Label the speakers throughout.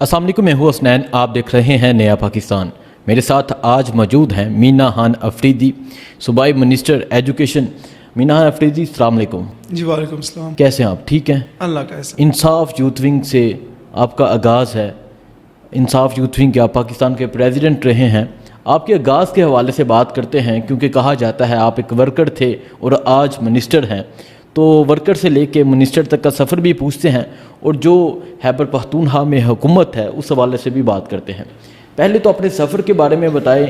Speaker 1: السلام علیکم، میں ہوں حسنین، آپ دیکھ رہے ہیں نیا پاکستان۔ میرے ساتھ آج موجود ہیں مینا خان افریدی، صوبائی منسٹر ایجوکیشن۔ مینا خان افریدی، السلام علیکم۔
Speaker 2: جی وعلیکم السلام۔
Speaker 1: کیسے ہیں آپ؟ ٹھیک ہیں؟
Speaker 2: اللہ کا احسان۔
Speaker 1: انصاف یوتھ ونگ سے آپ کا آغاز ہے۔ انصاف یوتھ ونگ کے آپ پاکستان کے پریزیڈنٹ رہے ہیں۔ آپ کے آغاز کے حوالے سے بات کرتے ہیں، کیونکہ کہا جاتا ہے آپ ایک ورکر تھے اور آج منسٹر ہیں، تو ورکر سے لے کے منسٹر تک کا سفر بھی پوچھتے ہیں، اور جو خیبر پختونخوا میں حکومت ہے اس حوالے سے بھی بات کرتے ہیں۔ پہلے تو اپنے سفر کے بارے میں بتائیں،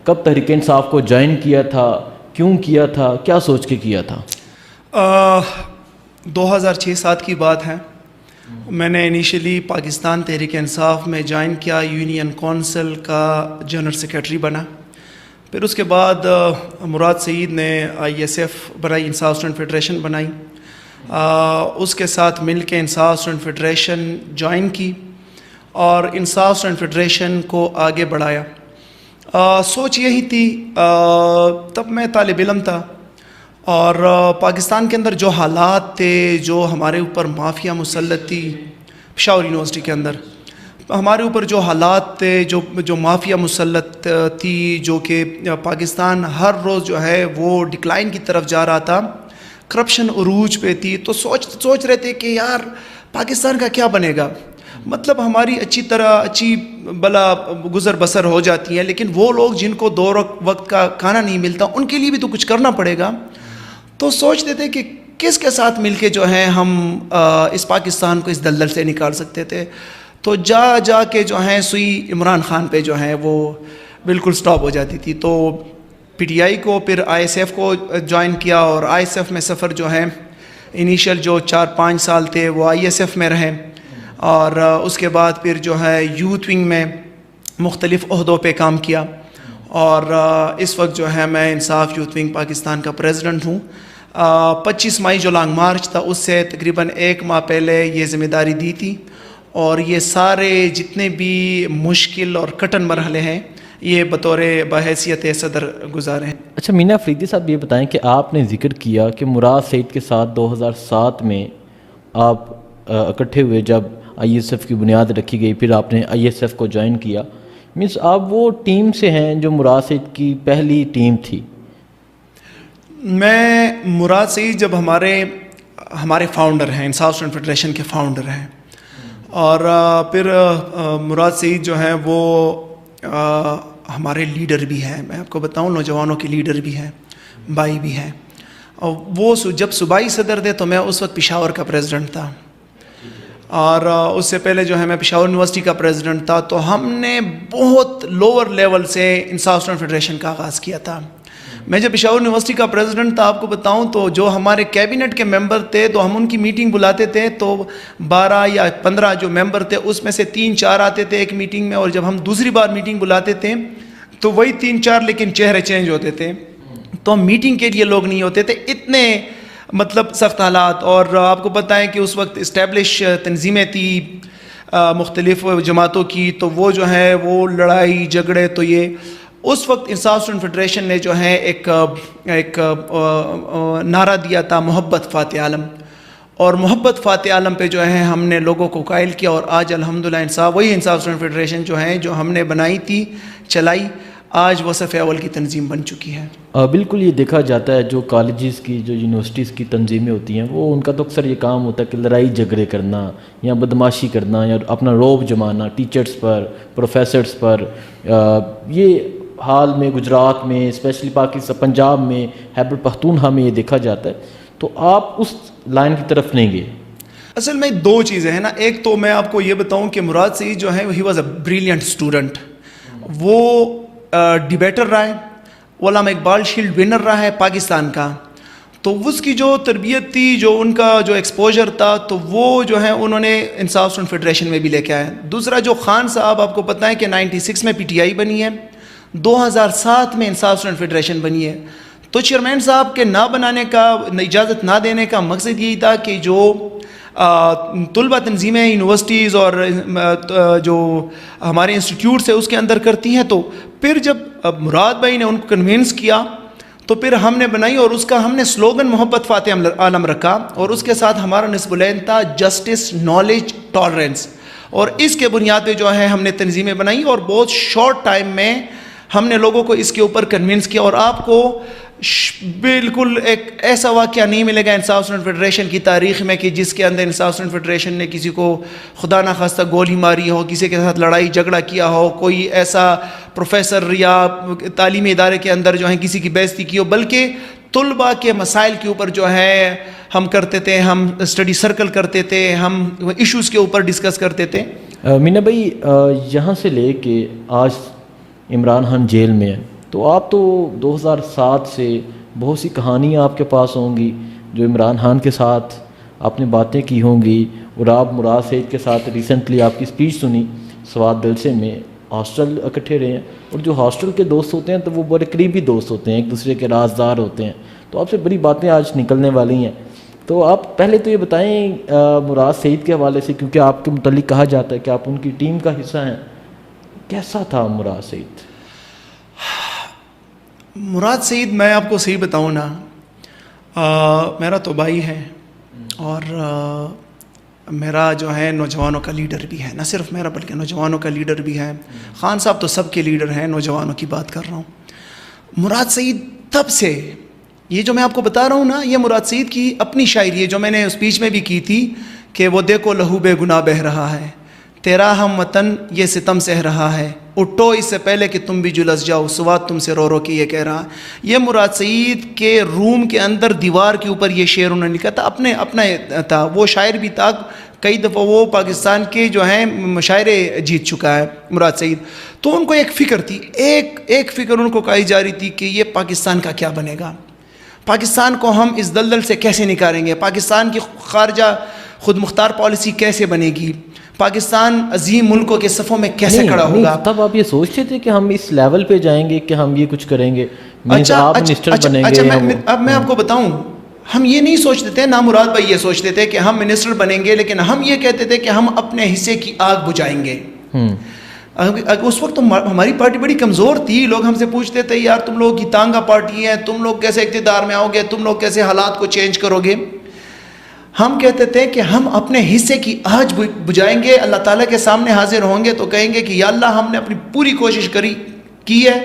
Speaker 1: کب تحریک انصاف کو جوائن کیا تھا، کیوں کیا تھا، کیا سوچ کے کیا تھا؟
Speaker 2: 2006-07 کی بات ہے۔ میں نے انیشلی پاکستان تحریک انصاف میں جوائن کیا، یونین کونسل کا جنرل سیکرٹری بنا۔ پھر اس کے بعد مراد سعید نے ISF بنائی، انصاف اسٹوڈنٹ فیڈریشن بنائی، اس کے ساتھ مل کے انصاف اسٹوڈنٹ فیڈریشن جوائن کی اور انصاف اسٹوڈنٹ فیڈریشن کو آگے بڑھایا۔ سوچ یہی تھی، تب میں طالب علم تھا اور پاکستان کے اندر جو حالات تھے، جو ہمارے اوپر مافیا مسلط تھی، پشاور یونیورسٹی کے اندر ہمارے اوپر جو حالات تھے، جو مافیا مسلط تھی، جو کہ پاکستان ہر روز جو ہے وہ ڈکلائن کی طرف جا رہا تھا، کرپشن عروج پہ تھی، تو سوچ رہے تھے کہ یار پاکستان کا کیا بنے گا؟ مطلب ہماری اچھی بلا گزر بسر ہو جاتی ہے، لیکن وہ لوگ جن کو دو وقت کا کھانا نہیں ملتا، ان کے لیے بھی تو کچھ کرنا پڑے گا۔ تو سوچتے تھے کہ کس کے ساتھ مل کے جو ہے ہم اس پاکستان کو اس دلدل سے نکال سکتے تھے۔ تو جا کے جو ہیں سوئی عمران خان پہ جو ہے وہ بالکل سٹاپ ہو جاتی تھی۔ تو PTI کو، پھر ISF کو جوائن کیا، اور ISF میں سفر جو ہے انیشل جو 4-5 سال تھے وہ ISF میں رہے، اور اس کے بعد پھر جو ہے یوتھ ونگ میں مختلف عہدوں پہ کام کیا، اور اس وقت جو ہے میں انصاف یوتھ ونگ پاکستان کا پریزیڈنٹ ہوں۔ 25 مئی جو لانگ مارچ تھا، اس سے تقریباً 1 ماہ پہلے یہ ذمہ داری دی تھی، اور یہ سارے جتنے بھی مشکل اور کٹن مرحلے ہیں یہ بطور بحیثیت صدر گزارے ہیں۔
Speaker 1: اچھا مینا افریدی صاحب، یہ بتائیں کہ آپ نے ذکر کیا کہ مراد سعید کے ساتھ 2007 میں آپ اکٹھے ہوئے جب ISF کی بنیاد رکھی گئی، پھر آپ نے ISF کو جوائن کیا، مینس آپ وہ ٹیم سے ہیں جو مراد سعید کی پہلی ٹیم تھی؟
Speaker 2: میں مراد سعید جب ہمارے فاؤنڈر ہیں، انصاف اسٹوڈنٹ فیڈریشن کے فاؤنڈر ہیں، اور پھر مراد سعید جو ہیں وہ ہمارے لیڈر بھی ہیں، میں آپ کو بتاؤں نوجوانوں کے لیڈر بھی ہیں، بھائی بھی ہیں۔ اور وہ جب صوبائی صدر تھے تو میں اس وقت پشاور کا پریزیڈنٹ تھا، اور اس سے پہلے جو ہے میں پشاور یونیورسٹی کا پریزیڈنٹ تھا۔ تو ہم نے بہت لوور لیول سے انصاف اسٹوڈنٹ فیڈریشن کا آغاز کیا تھا۔ میں جب پشاور یونیورسٹی کا پریزیڈنٹ تھا، آپ کو بتاؤں تو جو ہمارے کیبنٹ کے ممبر تھے، تو ہم ان کی میٹنگ بلاتے تھے، تو 12 یا 15 جو ممبر تھے اس میں سے 3-4 آتے تھے ایک میٹنگ میں، اور جب ہم دوسری بار میٹنگ بلاتے تھے تو وہی 3-4، لیکن چہرے چینج ہوتے تھے، تو میٹنگ کے لیے لوگ نہیں ہوتے تھے، اتنے مطلب سخت حالات۔ اور آپ کو پتہ ہے کہ اس وقت اسٹیبلش تنظیمیں تھی مختلف جماعتوں کی، تو وہ جو ہے وہ لڑائی جھگڑے، تو یہ اس وقت انصاف اسٹوڈنٹ فیڈریشن نے جو ہے ایک نعرہ دیا تھا، محبت فاتح عالم، اور محبت فاتح عالم پہ جو ہے ہم نے لوگوں کو قائل کیا، اور آج الحمدللہ وہی انصاف اسٹوڈنٹ فیڈریشن جو ہے جو ہم نے بنائی تھی، چلائی، آج وہ صف اول کی تنظیم بن چکی ہے۔
Speaker 1: بالکل، یہ دیکھا جاتا ہے جو کالجز کی، جو یونیورسٹیز کی تنظیمیں ہوتی ہیں، وہ ان کا تو اکثر یہ کام ہوتا ہے کہ لڑائی جھگڑے کرنا یا بدماشی کرنا یا اپنا روب جمانا ٹیچرز پر، پروفیسرز پر۔ یہ حال میں گجرات میں، اسپیشلی پاکستان پنجاب میں، خیبر پختونخوا میں یہ دیکھا جاتا ہے، تو آپ اس لائن کی طرف نہیں گئے؟
Speaker 2: اصل میں 2 چیزیں ہیں نا، ایک تو میں آپ کو یہ بتاؤں کہ مراد سعید جو ہے he was a brilliant student, وہ ڈیبیٹر رہا ہے، علامہ اقبال شیلڈ ونر رہا ہے پاکستان کا، تو اس کی جو تربیت تھی، جو ان کا جو ایکسپوجر تھا، تو وہ جو ہے انہوں نے انصاف اسٹوڈنٹ فیڈریشن میں بھی لے کے آئے۔ دوسرا جو خان صاحب، آپ کو پتہ ہے کہ 96 میں PTI بنی ہے، 2007 میں انصاف اسٹوڈنٹ فیڈریشن بنی ہے، تو چیئرمین صاحب کے نہ بنانے کا، اجازت نہ دینے کا مقصد یہی تھا کہ جو طلبہ تنظیمیں یونیورسٹیز اور جو ہمارے انسٹیٹیوٹس ہیں اس کے اندر کرتی ہیں، تو پھر جب مراد بھائی نے ان کو کنونس کیا تو پھر ہم نے بنائی، اور اس کا ہم نے سلوگن محبت فاتح عالم رکھا، اور اس کے ساتھ ہمارا نصب العین تھا جسٹس، نالج، ٹالرنس، اور اس کے بنیاد پہ جو ہے ہم نے تنظیمیں بنائی اور بہت شارٹ ٹائم میں ہم نے لوگوں کو اس کے اوپر کنونس کیا. اور آپ کو بالکل ایک ایسا واقعہ نہیں ملے گا انصاف اسٹوڈنٹ فیڈریشن کی تاریخ میں کہ جس کے اندر انصاف اسٹوڈنٹ فیڈریشن نے کسی کو خدا نخواستہ گولی ماری ہو, کسی کے ساتھ لڑائی جھگڑا کیا ہو, کوئی ایسا پروفیسر یا تعلیمی ادارے کے اندر جو ہے کسی کی بے عزتی کی ہو, بلکہ طلباء کے مسائل کے اوپر جو ہے ہم کرتے تھے, ہم اسٹڈی سرکل کرتے تھے, ہم ایشوز کے اوپر ڈسکس کرتے تھے.
Speaker 1: مینا بھائی, یہاں سے لے کے آج عمران خان جیل میں ہے, تو آپ تو 2007 سے بہت سی کہانیاں آپ کے پاس ہوں گی جو عمران خان کے ساتھ آپ نے باتیں کی ہوں گی, اور آپ مراد سعید کے ساتھ ریسنٹلی آپ کی اسپیچ سنی سوات جلسے میں, ہاسٹل اکٹھے رہے ہیں, اور جو ہاسٹل کے دوست ہوتے ہیں تو وہ بڑے قریبی دوست ہوتے ہیں, ایک دوسرے کے رازدار ہوتے ہیں, تو آپ سے بڑی باتیں آج نکلنے والی ہیں. تو آپ پہلے تو یہ بتائیں مراد سعید کے حوالے سے, کیونکہ آپ کے متعلق کہا جاتا ہے کہ آپ ان کی ٹیم کا حصہ ہیں, کیسا تھا مراد سعید؟
Speaker 2: مراد سعید, میں آپ کو صحیح بتاؤں نا, میرا تو بھائی ہے اور میرا جو ہے نوجوانوں کا لیڈر بھی ہے, نہ صرف میرا بلکہ نوجوانوں کا لیڈر بھی ہے. خان صاحب تو سب کے لیڈر ہیں, نوجوانوں کی بات کر رہا ہوں. مراد سعید تب سے, یہ جو میں آپ کو بتا رہا ہوں نا, یہ مراد سعید کی اپنی شاعری ہے جو میں نے اسپیچ میں بھی کی تھی کہ وہ دیکھو لہو بے گناہ بہہ رہا ہے, تیرا ہم وطن یہ ستم سہ رہا ہے, اٹھو اس سے پہلے کہ تم بھی جلس جاؤ, سوات تم سے رو رو کے یہ کہہ رہا. یہ مراد سعید کے روم کے اندر دیوار کے اوپر یہ شعر انہوں نے لکھا تھا, اپنا تھا. وہ شاعر بھی تھا, کئی دفعہ وہ پاکستان کے جو ہیں مشاعرے جیت چکا ہے مراد سعید. تو ان کو ایک فکر تھی, ایک فکر ان کو کہی جا رہی تھی کہ یہ پاکستان کا کیا بنے گا, پاکستان کو ہم اس دلدل سے کیسے نکالیں گے, پاکستان کی خارجہ خود مختار پالیسی کیسے بنے گی, پاکستان عظیم ملکوں کے صفوں میں کیسے کھڑا ہوگا.
Speaker 1: تب آپ یہ سوچتے تھے کہ ہم اس لیول پہ جائیں گے کہ ہم یہ کچھ کریں گے, آپ منسٹر بنیں گے؟
Speaker 2: اب میں آپ کو بتاؤں, ہم یہ نہیں سوچتے تھے, نہ مراد بھائی یہ سوچتے تھے کہ ہم منسٹر بنیں گے, لیکن ہم یہ کہتے تھے کہ ہم اپنے حصے کی آگ بجھائیں گے. اس وقت ہماری پارٹی بڑی کمزور تھی, لوگ ہم سے پوچھتے تھے یار تم لوگ کی تانگا پارٹی ہے, تم لوگ کیسے اقتدار میں آؤ گے, تم لوگ کیسے حالات کو چینج کرو گے. ہم کہتے تھے کہ ہم اپنے حصے کی آج بجھائیں گے, اللہ تعالیٰ کے سامنے حاضر ہوں گے تو کہیں گے کہ یا اللہ ہم نے اپنی پوری کوشش کی ہے,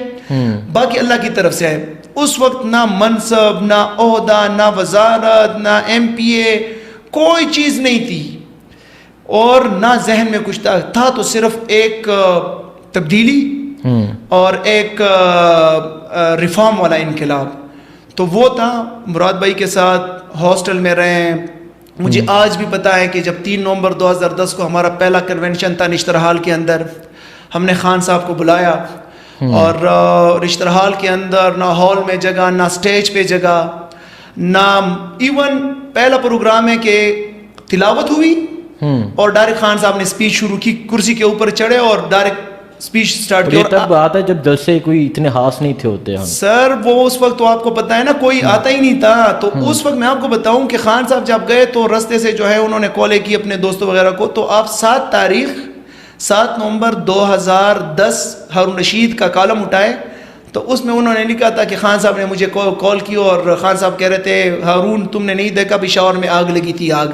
Speaker 2: باقی اللہ کی طرف سے ہے. اس وقت نہ منصب, نہ عہدہ, نہ وزارت, نہ MP کوئی چیز نہیں تھی, اور نہ ذہن میں کچھ تھا تو صرف ایک تبدیلی اور ایک ریفارم والا انقلاب. تو وہ تھا. مراد بھائی کے ساتھ ہاسٹل میں رہے ہیں. مجھے آج بھی پتا ہے کہ جب 3 نومبر 2010 کو ہمارا پہلا کنونشن تھا نشتر ہال کے اندر, ہم نے خان صاحب کو بلایا, اور نشتر ہال کے اندر نہ ہال میں جگہ, نہ سٹیج پہ جگہ, نہ ایون پہلا پروگرام ہے کہ تلاوت ہوئی اور ڈائریکٹ خان صاحب نے اسپیچ شروع کی, کرسی کے اوپر چڑھے اور ڈائریکٹ اسپیچ سٹارٹ کیا.
Speaker 1: تب بات ہے جب جلسے کوئی اتنے خاص نہیں تھے ہوتے
Speaker 2: سر, وہ اس وقت تو آپ کو پتہ ہے نا کوئی آتا ہی نہیں تھا. تو اس وقت میں آپ کو بتاؤں کہ خان صاحب جب گئے تو رستے سے جو ہے انہوں نے کالیں کی اپنے دوستوں وغیرہ کو. تو آپ 7 نومبر 2010 ہارون رشید کا کالم اٹھائے, تو اس میں انہوں نے لکھا تھا کہ خان صاحب نے مجھے کال کی اور خان صاحب کہہ رہے تھے ہارون تم نے نہیں دیکھا پشاور میں آگ لگی تھی آگ.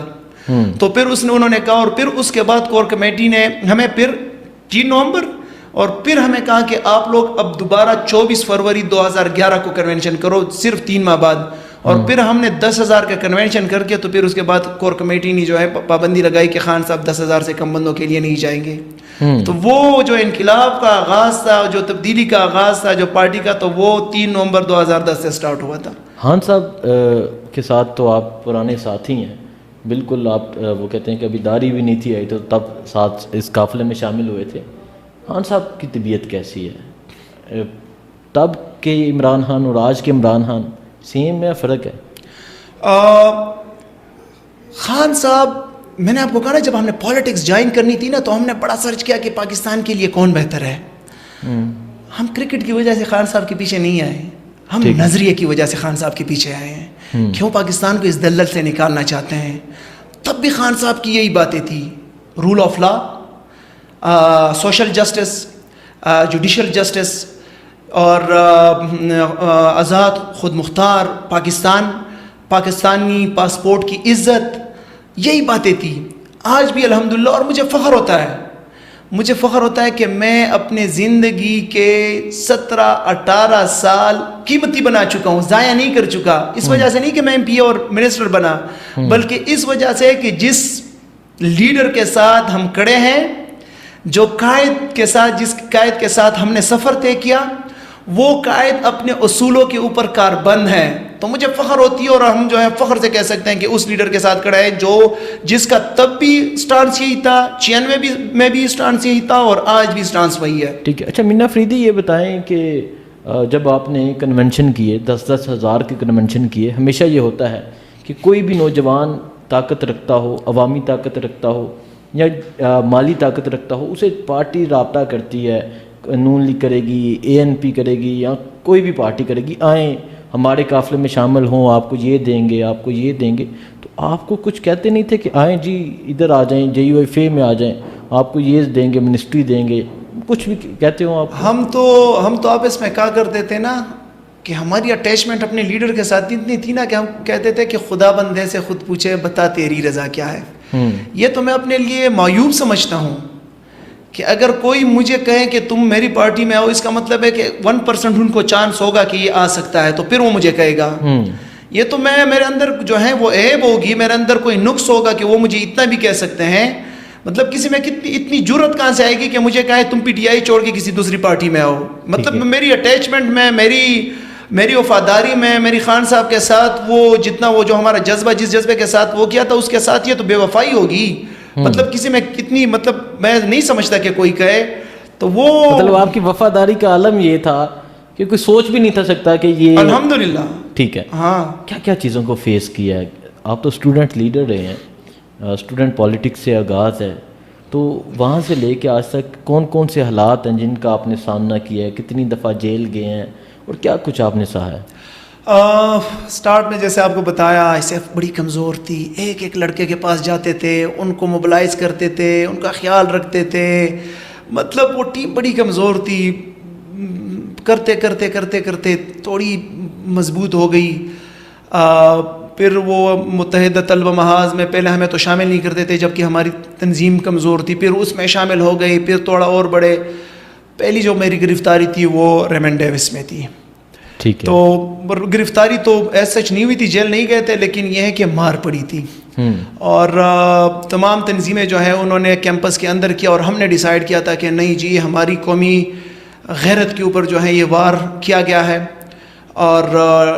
Speaker 2: تو پھر انہوں نے کہا, اور پھر اس کے بعد کور کمیٹی نے ہمیں پھر 3 نومبر اور پھر ہمیں کہا کہ آپ لوگ اب دوبارہ 24 فروری 2011 کو کنونشن کرو, صرف 3 ماہ بعد. اور پھر ہم نے 10,000 کا کنونشن کر کے تو پھر اس کے بعد کور کمیٹی نے جو ہے پابندی لگائی کہ خان صاحب 10,000 سے کم بندوں کے لیے نہیں جائیں گے. تو وہ جو انقلاب کا آغاز تھا, جو تبدیلی کا آغاز تھا جو پارٹی کا, تو وہ 3 نومبر 2010 سے سٹارٹ ہوا تھا.
Speaker 1: خان صاحب کے ساتھ تو آپ پرانے ساتھی ہیں بالکل. آپ وہ کہتے ہیں کہ ابھی داڑھی بھی نہیں تھی آئی تو تب ساتھ اس قافلے میں شامل ہوئے تھے. خان صاحب کی طبیعت کیسی ہے؟ تب کے عمران خان اور آج کے عمران خان سیم ہے, فرق ہے؟
Speaker 2: خان صاحب, میں نے آپ کو کہا نا جب ہم نے پالیٹکس جوائن کرنی تھی نا تو ہم نے بڑا سرچ کیا کہ پاکستان کے لیے کون بہتر ہے. ہم کرکٹ کی وجہ سے خان صاحب کے پیچھے نہیں آئے, ہم نظریے کی وجہ سے خان صاحب کے پیچھے آئے ہیں. کیوں پاکستان کو اس دلدل سے نکالنا چاہتے ہیں. تب بھی خان صاحب کی یہی باتیں تھی, rule of law, social justice, judicial justice, اور آزاد خود مختار پاکستان, پاکستانی پاسپورٹ کی عزت, یہی باتیں تھی. آج بھی الحمدللہ, اور مجھے فخر ہوتا ہے مجھے فخر ہوتا ہے کہ میں اپنے زندگی کے 17-18 سال قیمتی بنا چکا ہوں, ضائع نہیں کر چکا. اس وجہ سے نہیں کہ میں MP اور منسٹر بنا, بلکہ اس وجہ سے کہ جس لیڈر کے ساتھ ہم کھڑے ہیں, جو قائد کے ساتھ, جس قائد کے ساتھ ہم نے سفر طے کیا, وہ قائد اپنے اصولوں کے اوپر کاربند ہے. تو مجھے فخر ہوتی ہے, اور ہم جو ہے فخر سے کہہ سکتے ہیں کہ اس لیڈر کے ساتھ کھڑا ہے جس کا تب بھی سٹانس یہی تھا, 96 میں بھی سٹانس یہی تھا, اور آج بھی سٹانس وہی ہے.
Speaker 1: ٹھیک ہے. اچھا منا فریدی, یہ بتائیں کہ جب آپ نے کنونشن کیے, 10-10 ہزار کے کنونشن کیے, ہمیشہ یہ ہوتا ہے کہ کوئی بھی نوجوان طاقت رکھتا ہو, عوامی طاقت رکھتا ہو یا مالی طاقت رکھتا ہو, اسے پارٹی رابطہ کرتی ہے, نون لیگ کرے گی, ANP کرے گی, یا کوئی بھی پارٹی کرے گی, آئیں ہمارے قافلے میں شامل ہوں, آپ کو یہ دیں گے, آپ کو یہ دیں گے. تو آپ کو کچھ کہتے نہیں تھے کہ آئیں جی ادھر آ جائیں, JUFA میں آ جائیں, آپ کو یہ دیں گے, منسٹری دیں گے, کچھ بھی کہتے ہوں آپ؟
Speaker 2: ہم تو آپس میں کہا کرتے تھے نا کہ ہماری اٹیچمنٹ اپنے لیڈر کے ساتھ اتنی تھی نا کہ ہم کہتے تھے کہ خدا بندے سے خود پوچھے بتا تیری رضا کیا ہے. یہ تو میں اپنے لیے معیوب سمجھتا ہوں کہ اگر کوئی مجھے کہے کہ تم میری پارٹی میں آؤ, اس کا مطلب ہے کہ 1% ان کو چانس ہوگا کہ یہ آ سکتا ہے, تو پھر وہ مجھے کہے گا. یہ تو میرے اندر جو ہے وہ عیب ہوگی, میرے اندر کوئی نقص ہوگا کہ وہ مجھے اتنا بھی کہہ سکتے ہیں. مطلب کسی میں اتنی جرت کہاں سے آئے گی کہ مجھے کہے تم PTI چھوڑ کے کسی دوسری پارٹی میں آؤ. مطلب میری اٹیچمنٹ میں, میری وفاداری میں, میری خان صاحب کے ساتھ وہ جتنا وہ جو ہمارا جذبہ, جس جذبے کے ساتھ وہ کیا تھا, اس کے ساتھ یہ تو بے وفائی ہوگی. مطلب کسی میں کتنی, مطلب میں نہیں سمجھتا کہ کوئی کہے تو وہ,
Speaker 1: مطلب آپ کی وفاداری کا عالم یہ تھا کہ کوئی سوچ بھی نہیں تھا سکتا کہ یہ.
Speaker 2: الحمدللہ.
Speaker 1: ٹھیک ہے.
Speaker 2: ہاں.
Speaker 1: کیا کیا چیزوں کو فیس کیا ہے آپ؟ تو اسٹوڈنٹ لیڈر رہے ہیں, اسٹوڈنٹ پالیٹکس سے آغاز ہے, تو وہاں سے لے کے آج تک کون کون سے حالات ہیں جن کا آپ نے سامنا کیا ہے, کتنی دفعہ جیل گئے ہیں, اور کیا کچھ آپ نے سہا ہے؟
Speaker 2: سٹارٹ میں جیسے آپ کو بتایا, ایسے بڑی کمزور تھی, ایک لڑکے کے پاس جاتے تھے, ان کو موبلائز کرتے تھے, ان کا خیال رکھتے تھے. مطلب وہ ٹیم بڑی کمزور تھی, کرتے کرتے کرتے کرتے تھوڑی مضبوط ہو گئی. پھر وہ متحدہ طلبہ محاذ میں پہلے ہمیں تو شامل نہیں کرتے تھے جبکہ ہماری تنظیم کمزور تھی, پھر اس میں شامل ہو گئی, پھر تھوڑا اور بڑے. پہلی جو میری گرفتاری تھی وہ ریمنڈ ڈیوس میں تھی.
Speaker 1: ٹھیک ہے.
Speaker 2: تو گرفتاری تو ایز سچ نہیں ہوئی تھی, جیل نہیں گئے تھے, لیکن یہ ہے کہ مار پڑی تھی. اور تمام تنظیمیں جو ہیں انہوں نے کیمپس کے اندر کیا, اور ہم نے ڈیسائیڈ کیا تھا کہ نہیں جی ہماری قومی غیرت کے اوپر جو ہے یہ وار کیا گیا ہے اور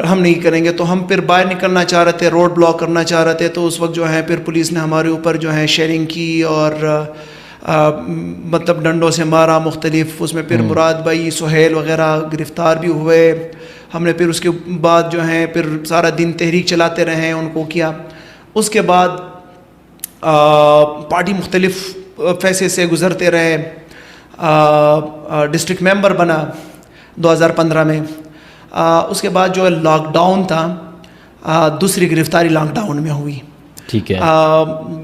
Speaker 2: ہم نہیں کریں گے. تو ہم پھر باہر نکلنا چاہ رہے تھے, روڈ بلاک کرنا چاہ رہے تھے, تو اس وقت جو ہے پھر پولیس نے ہمارے اوپر جو ہے شیلنگ کی اور مطلب ڈنڈوں سے مارا مختلف. اس میں پھر مراد بھائی, سہیل وغیرہ گرفتار بھی ہوئے. ہم نے پھر اس کے بعد جو ہے پھر سارا دن تحریک چلاتے رہے, ان کو کیا. اس کے بعد پارٹی مختلف فیصلے سے گزرتے رہے. ڈسٹرکٹ ممبر بنا 2015 میں. اس کے بعد جو لاک ڈاؤن تھا, دوسری گرفتاری لاک ڈاؤن میں ہوئی.
Speaker 1: ٹھیک ہے.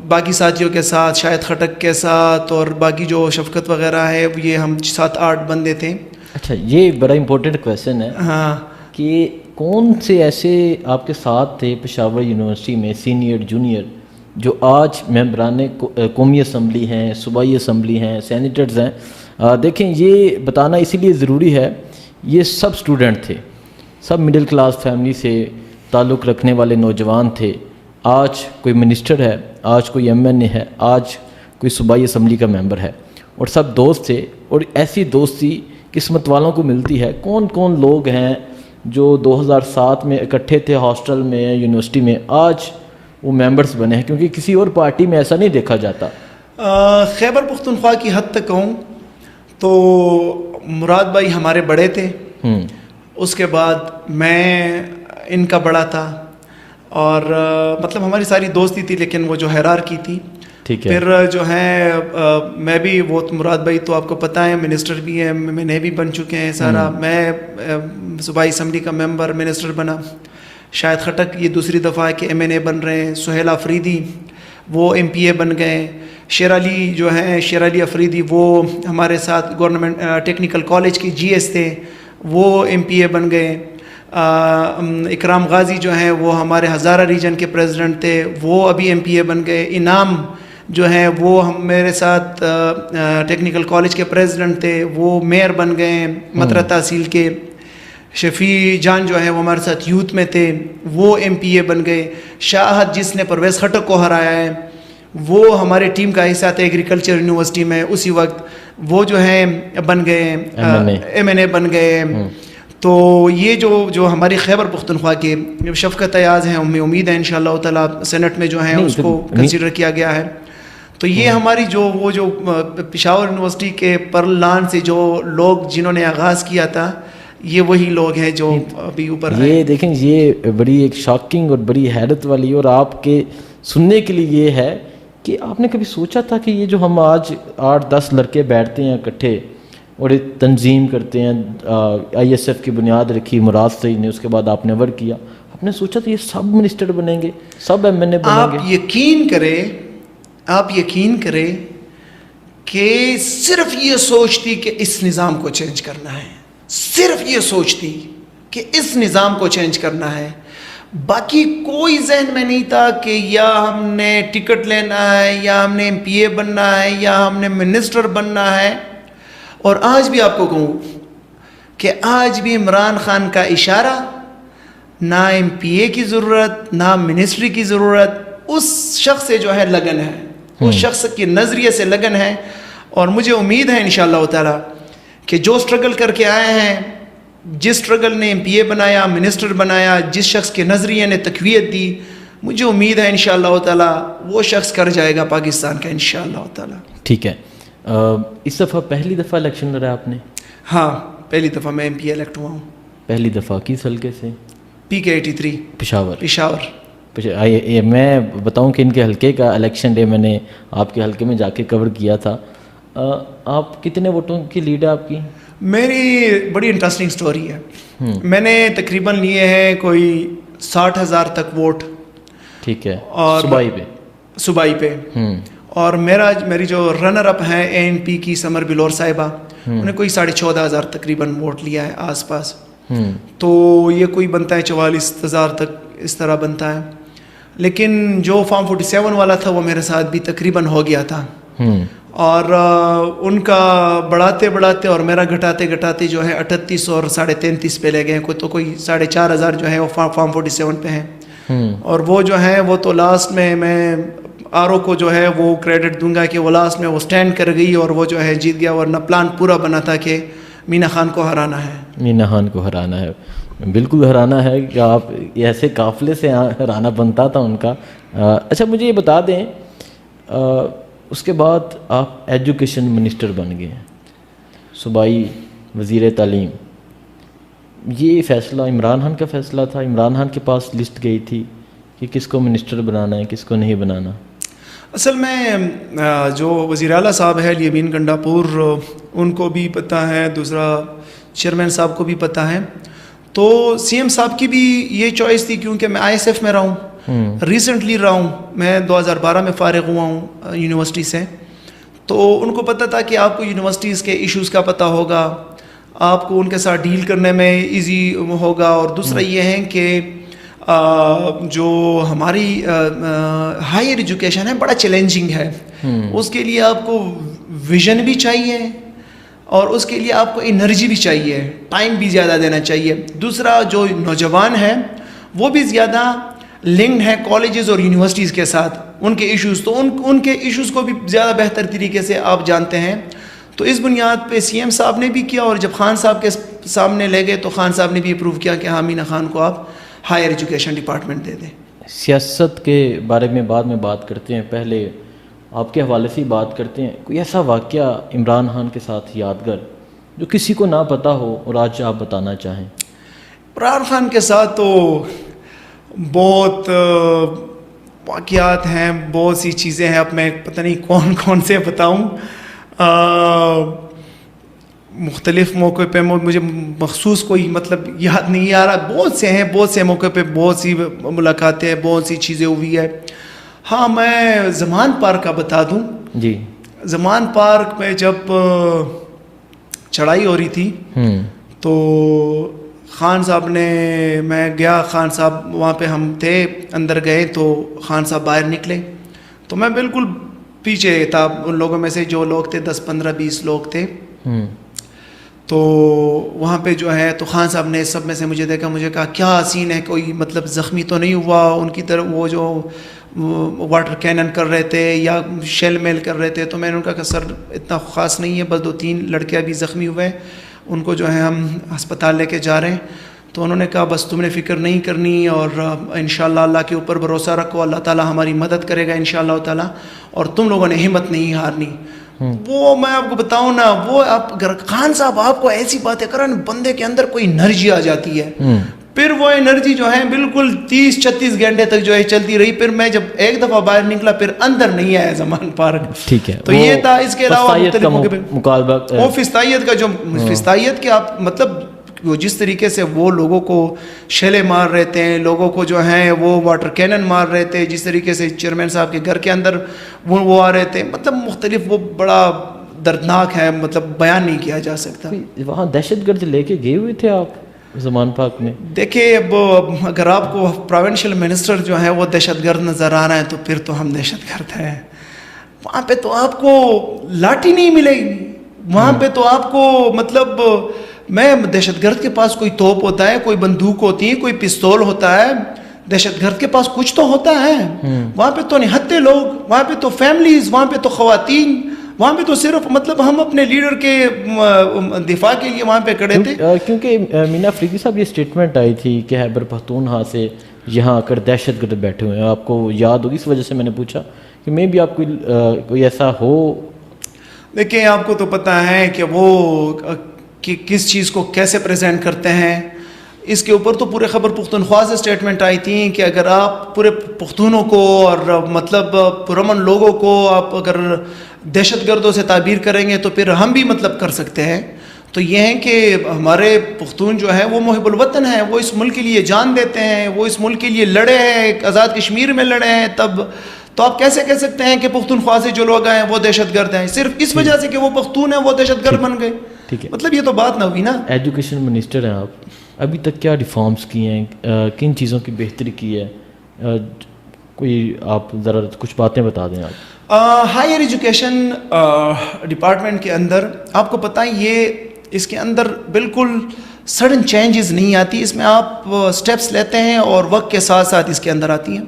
Speaker 2: باقی ساتھیوں کے ساتھ, شاید خٹک کے ساتھ, اور باقی جو شفقت وغیرہ ہے, یہ ہم 7-8 بندے تھے.
Speaker 1: اچھا, یہ بڑا امپورٹنٹ کویشچن ہے.
Speaker 2: ہاں.
Speaker 1: کہ کون سے ایسے آپ کے ساتھ تھے پشاور یونیورسٹی میں, سینئر جونیئر, جو آج ممبران قومی اسمبلی ہیں, صوبائی اسمبلی ہیں, سینیٹرز ہیں؟ دیکھیں, یہ بتانا اسی لیے ضروری ہے, یہ سب اسٹوڈنٹ تھے, سب مڈل کلاس فیملی سے تعلق رکھنے والے نوجوان تھے. آج کوئی منسٹر ہے, آج کوئی MNA ہے, آج کوئی صوبائی اسمبلی کا ممبر ہے, اور سب دوست تھے. اور ایسی دوستی قسمت والوں کو ملتی ہے. کون کون لوگ ہیں جو 2007 میں اکٹھے تھے ہاسٹل میں, یونیورسٹی میں, آج وہ ممبرس بنے ہیں؟ کیونکہ کسی اور پارٹی میں ایسا نہیں دیکھا جاتا.
Speaker 2: خیبر پختونخوا کی حد تک کہوں تو مراد بھائی ہمارے بڑے تھے, اس کے بعد میں ان کا بڑا تھا, اور مطلب ہماری ساری دوستی تھی, لیکن وہ جو ہیرارکی تھی.
Speaker 1: ٹھیک ہے.
Speaker 2: پھر جو ہے میں بھی, وہ مراد بھائی تو آپ کو پتہ ہے منسٹر بھی ہیں, میں نے بھی بن چکے ہیں سارا. میں صوبائی اسمبلی کا ممبر, منسٹر بنا. شاید خٹک یہ دوسری دفعہ ہے کہ MNA بن رہے ہیں. سہیل آفریدی وہ MPA بن گئے. شیر علی جو ہیں, شیر علی آفریدی, وہ ہمارے ساتھ گورنمنٹ ٹیکنیکل کالج کی GS تھے, وہ MPA بن گئے. اکرام غازی جو ہیں وہ ہمارے ہزارہ ریجن کے پریزیڈنٹ تھے, وہ ابھی MPA بن گئے. انعام جو ہیں وہ ہم میرے ساتھ ٹیکنیکل کالج کے پریزیڈنٹ تھے، وہ میئر بن گئے مطرح تحصیل کے. شفیع جان جو ہے وہ ہمارے ساتھ یوتھ میں تھے، وہ ایم پی اے بن گئے. شاہد جس نے پرویز خٹک کو ہرایا ہے وہ ہمارے ٹیم کا حصہ تھے ایگریکلچر یونیورسٹی میں اسی وقت، وہ جو ہیں بن گئے ایم این اے بن گئے. تو یہ جو ہماری خیبر پختونخوا کے شفقت ایاز ہیں، ہمیں امید ہے انشاءاللہ تعالیٰ سینٹ میں جو ہیں اس کو کنسیڈر کیا گیا ہے. تو یہ ہماری جو پشاور یونیورسٹی کے پرل لان سے جو لوگ جنہوں نے آغاز کیا تھا، یہ وہی لوگ ہیں جو ابھی اوپر ہیں.
Speaker 1: یہ دیکھیں، یہ بڑی ایک شاکنگ اور بڑی حیرت والی، اور آپ کے سننے کے لیے یہ ہے کہ آپ نے کبھی سوچا تھا کہ یہ جو ہم آج 8-10 لڑکے بیٹھتے ہیں اکٹھے اور ایک تنظیم کرتے ہیں، آئی ایس ایف کی بنیاد رکھی مراد سعید نے، اس کے بعد آپ نے ورک کیا، آپ نے سوچا تھا یہ سب منسٹر بنیں گے، سب ایم این اے بنیں گے؟
Speaker 2: آپ یقین کریں کہ صرف یہ سوچتی کہ اس نظام کو چینج کرنا ہے، صرف یہ سوچتی کہ اس نظام کو چینج کرنا ہے. باقی کوئی ذہن میں نہیں تھا کہ یا ہم نے ٹکٹ لینا ہے، یا ہم نے ایم پی اے بننا ہے، یا ہم نے منسٹر بننا ہے. اور آج بھی آپ کو کہوں کہ آج بھی عمران خان کا اشارہ، نہ ایم پی اے کی ضرورت نہ منسٹری کی ضرورت، اس شخص سے جو ہے لگن ہے، اس شخص کے نظریے سے لگن ہے. اور مجھے امید ہے انشاءاللہ تعالی کہ جو سٹرگل کر کے آئے ہیں، جس سٹرگل نے ایم پی اے بنایا، منسٹر بنایا، جس شخص کے نظریے نے تقویت دی، مجھے امید ہے انشاءاللہ تعالی وہ شخص کر جائے گا پاکستان کا انشاءاللہ تعالی.
Speaker 1: ٹھیک ہے. اس دفعہ پہلی دفعہ الیکشن لڑا آپ نے؟
Speaker 2: ہاں، پہلی دفعہ میں ایم پی اے الیکٹ ہوا ہوں.
Speaker 1: پہلی دفعہ کس حلقے سے؟
Speaker 2: پی کے 83 پشاور.
Speaker 1: میں بتاؤں کہ ان کے حلقے کا الیکشن ڈے میں نے آپ کے حلقے میں جا کے کور کیا تھا. آپ کتنے ووٹوں کی لیڈ ہے آپ کی؟
Speaker 2: میری بڑی انٹرسٹنگ سٹوری ہے. میں نے تقریباً لیے ہیں کوئی 60,000 تک ووٹ.
Speaker 1: ٹھیک ہے.
Speaker 2: اور صوبائی پہ. اور میری جو رنر اپ ہیں اے این پی کی سمر بلور صاحبہ، انہیں کوئی 14,500 تقریباً ووٹ لیا ہے آس پاس. تو یہ کوئی بنتا ہے 44,000 تک اس طرح بنتا ہے. لیکن جو فارم 47 والا تھا وہ میرے ساتھ بھی تقریباً ہو گیا تھا. اور ان کا بڑھاتے اور میرا گھٹاتے جو ہے 38 اور 33.5 پہ لے گئے. تو کوئی 4,500 جو ہے وہ فارم 47 پہ ہیں. اور وہ جو ہیں وہ تو لاسٹ میں آر او کو جو ہے وہ کریڈٹ دوں گا کہ وہ لاسٹ میں وہ سٹینڈ کر گئی اور وہ جو ہے جیت گیا. ورنہ پلان پورا بنا تھا کہ مینا خان کو ہرانا ہے. مینا خان کو ہرانا ہے،
Speaker 1: بالکل ہرانا ہے کہ آپ ایسے قافلے سے ہرانا بنتا تھا ان کا. اچھا مجھے یہ بتا دیں، اس کے بعد آپ ایجوکیشن منسٹر بن گئے، صوبائی وزیر تعلیم. یہ فیصلہ عمران خان کا فیصلہ تھا؟ عمران خان کے پاس لسٹ گئی تھی کہ کس کو منسٹر بنانا ہے کس کو نہیں بنانا؟
Speaker 2: اصل میں جو وزیر اعلیٰ صاحب ہے الیمین گنڈاپور، ان کو بھی پتہ ہے، دوسرا چیئرمین صاحب کو بھی پتہ ہے. تو سی ایم صاحب کی بھی یہ چوائس تھی، کیونکہ میں آئی ایس ایف میں رہا ہوں، ریسنٹلی رہا ہوں، میں 2012 میں فارغ ہوا ہوں یونیورسٹی سے. تو ان کو پتہ تھا کہ آپ کو یونیورسٹیز کے ایشوز کا پتہ ہوگا، آپ کو ان کے ساتھ ڈیل کرنے میں ایزی ہوگا. اور دوسرا یہ ہے کہ جو ہماری ہائر ایجوکیشن ہے بڑا چیلنجنگ ہے. اس کے لیے آپ کو ویژن بھی چاہیے اور اس کے لیے آپ کو انرجی بھی چاہیے، ٹائم بھی زیادہ دینا چاہیے. دوسرا جو نوجوان ہیں وہ بھی زیادہ لنکڈ ہیں کالجز اور یونیورسٹیز کے ساتھ، ان کے ایشوز، تو ان کے ایشوز کو بھی زیادہ بہتر طریقے سے آپ جانتے ہیں. تو اس بنیاد پہ سی ایم صاحب نے بھی کیا، اور جب خان صاحب کے سامنے لے گئے تو خان صاحب نے بھی اپروو کیا کہ ہاں مینا خان کو آپ ہائر ایجوکیشن ڈپارٹمنٹ دے دیں.
Speaker 1: سیاست کے بارے میں بعد میں بات کرتے ہیں، پہلے آپ کے حوالے سے ہی بات کرتے ہیں. کوئی ایسا واقعہ عمران خان کے ساتھ یادگار جو کسی کو نہ پتہ ہو اور آج آپ بتانا چاہیں؟
Speaker 2: عمران خان کے ساتھ تو بہت واقعات ہیں، بہت سی چیزیں ہیں. اب میں پتہ نہیں کون سے بتاؤں. مختلف موقع پہ مجھے مخصوص کوئی مطلب یاد نہیں آ رہا. بہت سے موقع پہ بہت سی ملاقاتیں، بہت سی چیزیں ہوئی ہے. ہاں میں زمان پارک کا بتا دوں.
Speaker 1: جی.
Speaker 2: زمان پارک میں جب چڑھائی ہو رہی تھی تو خان صاحب نے، میں گیا، خان صاحب وہاں پہ ہم تھے، اندر گئے تو خان صاحب باہر نکلے تو میں بالکل پیچھے تھا. ان لوگوں میں سے جو لوگ تھے 10 15 20 لوگ تھے. تو وہاں پہ جو ہے تو خان صاحب نے سب میں سے مجھے دیکھا, مجھے کہا کیا سین ہے, کوئی مطلب زخمی تو نہیں ہوا؟ ان کی طرف وہ جو واٹر کینن کر رہے تھے یا شیل میل کر رہے تھے. تو میں نے ان کا کہا سر اتنا خاص نہیں ہے, بس 2-3 لڑکے ابھی زخمی ہوئے, ان کو جو ہے ہم ہسپتال لے کے جا رہے ہیں. تو انہوں نے کہا بس تم نے فکر نہیں کرنی, اور انشاءاللہ اللہ کے اوپر بھروسہ رکھو, اللہ تعالیٰ ہماری مدد کرے گا انشاءاللہ تعالیٰ, اور تم لوگوں نے ہمت نہیں ہارنی. وہ میں آپ کو بتاؤں نا, وہ آپ اگر خان صاحب آپ کو ایسی باتیں کریں, بندے کے اندر کوئی انرجی آ جاتی ہے. پھر وہ انرجی جو ہے بالکل 30-36 گھنٹے تک جو ہے چلتی رہی. پھر میں جب ایک دفعہ باہر نکلا پھر اندر نہیں آیا زمان پارک.
Speaker 1: ٹھیک ہے,
Speaker 2: تو یہ تھا. اس کے علاوہ
Speaker 1: مختلف موقع پہ مکالمہ
Speaker 2: وہ فستائیت کا جو فستائیت کے آپ مطلب وہ جس طریقے سے وہ لوگوں کو شیلے مار رہے تھے, لوگوں کو جو ہیں وہ واٹر کینن مار رہے تھے, جس طریقے سے چیئرمین صاحب کے گھر کے اندر وہ آ رہے تھے, مطلب مختلف, وہ بڑا دردناک ہے, مطلب بیان نہیں کیا جا سکتا.
Speaker 1: وہاں دہشت گرد لے کے گئے ہوئے تھے آپ زمان پاک میں؟
Speaker 2: دیکھیں اب اگر آپ کو پروونشل منسٹر جو ہے وہ دہشت گرد نظر آ رہا ہے تو پھر تو ہم دہشت گرد ہیں. وہاں پہ تو آپ کو لاٹھی نہیں ملے گی, وہاں پہ تو آپ کو مطلب میں دہشت گرد کے پاس کوئی توپ ہوتا ہے, کوئی بندوق ہوتی ہے, کوئی پستول ہوتا ہے, دہشت گرد کے پاس کچھ تو ہوتا ہے. وہاں پہ تو نہتے لوگ, وہاں پہ تو فیملیز, وہاں پہ تو خواتین, وہاں پہ تو صرف مطلب ہم اپنے لیڈر کے دفاع کے لیے وہاں پہ کھڑے تھے.
Speaker 1: کیونکہ مینا افریدی صاحب یہ سٹیٹمنٹ آئی تھی کہ خیبر پختونخوا سے یہاں آ کر دہشت گرد بیٹھے ہوئے ہیں, آپ کو یاد ہوگی, اس وجہ سے میں نے پوچھا کہ میں بھی آپ کوئی ایسا ہو.
Speaker 2: دیکھیں آپ کو تو پتہ ہے کہ وہ کہ کس چیز کو کیسے پریزنٹ کرتے ہیں. اس کے اوپر تو پورے خیبر پختونخوا سے اسٹیٹمنٹ آئی تھی کہ اگر آپ پورے پختونوں کو اور مطلب پرامن لوگوں کو آپ اگر دہشت گردوں سے تعبیر کریں گے تو پھر ہم بھی مطلب کر سکتے ہیں. تو یہ ہیں کہ ہمارے پختون جو ہے وہ محب الوطن ہیں, وہ اس ملک کے لیے جان دیتے ہیں, وہ اس ملک کے لیے لڑے ہیں, آزاد کشمیر میں لڑے ہیں. تب تو آپ کیسے کہہ سکتے ہیں کہ پختونخوا سے جو لوگ آئے ہیں وہ دہشت گرد ہیں صرف اس وجہ سے کہ وہ پختون ہیں وہ دہشت گرد بن گئے؟ مطلب یہ تو بات نہ ہوئی نا.
Speaker 1: ایجوکیشن منسٹر ہیں آپ, ابھی تک کیا ریفارمز کیے ہیں, کن چیزوں کی بہتری کی ہے, کوئی آپ ذرا کچھ باتیں بتا دیں آپ.
Speaker 2: ہائر ایجوکیشن ڈپارٹمنٹ کے اندر آپ کو پتہ ہے یہ اس کے اندر بالکل سڈن چینجز نہیں آتی, اس میں آپ سٹیپس لیتے ہیں اور وقت کے ساتھ ساتھ اس کے اندر آتی ہیں.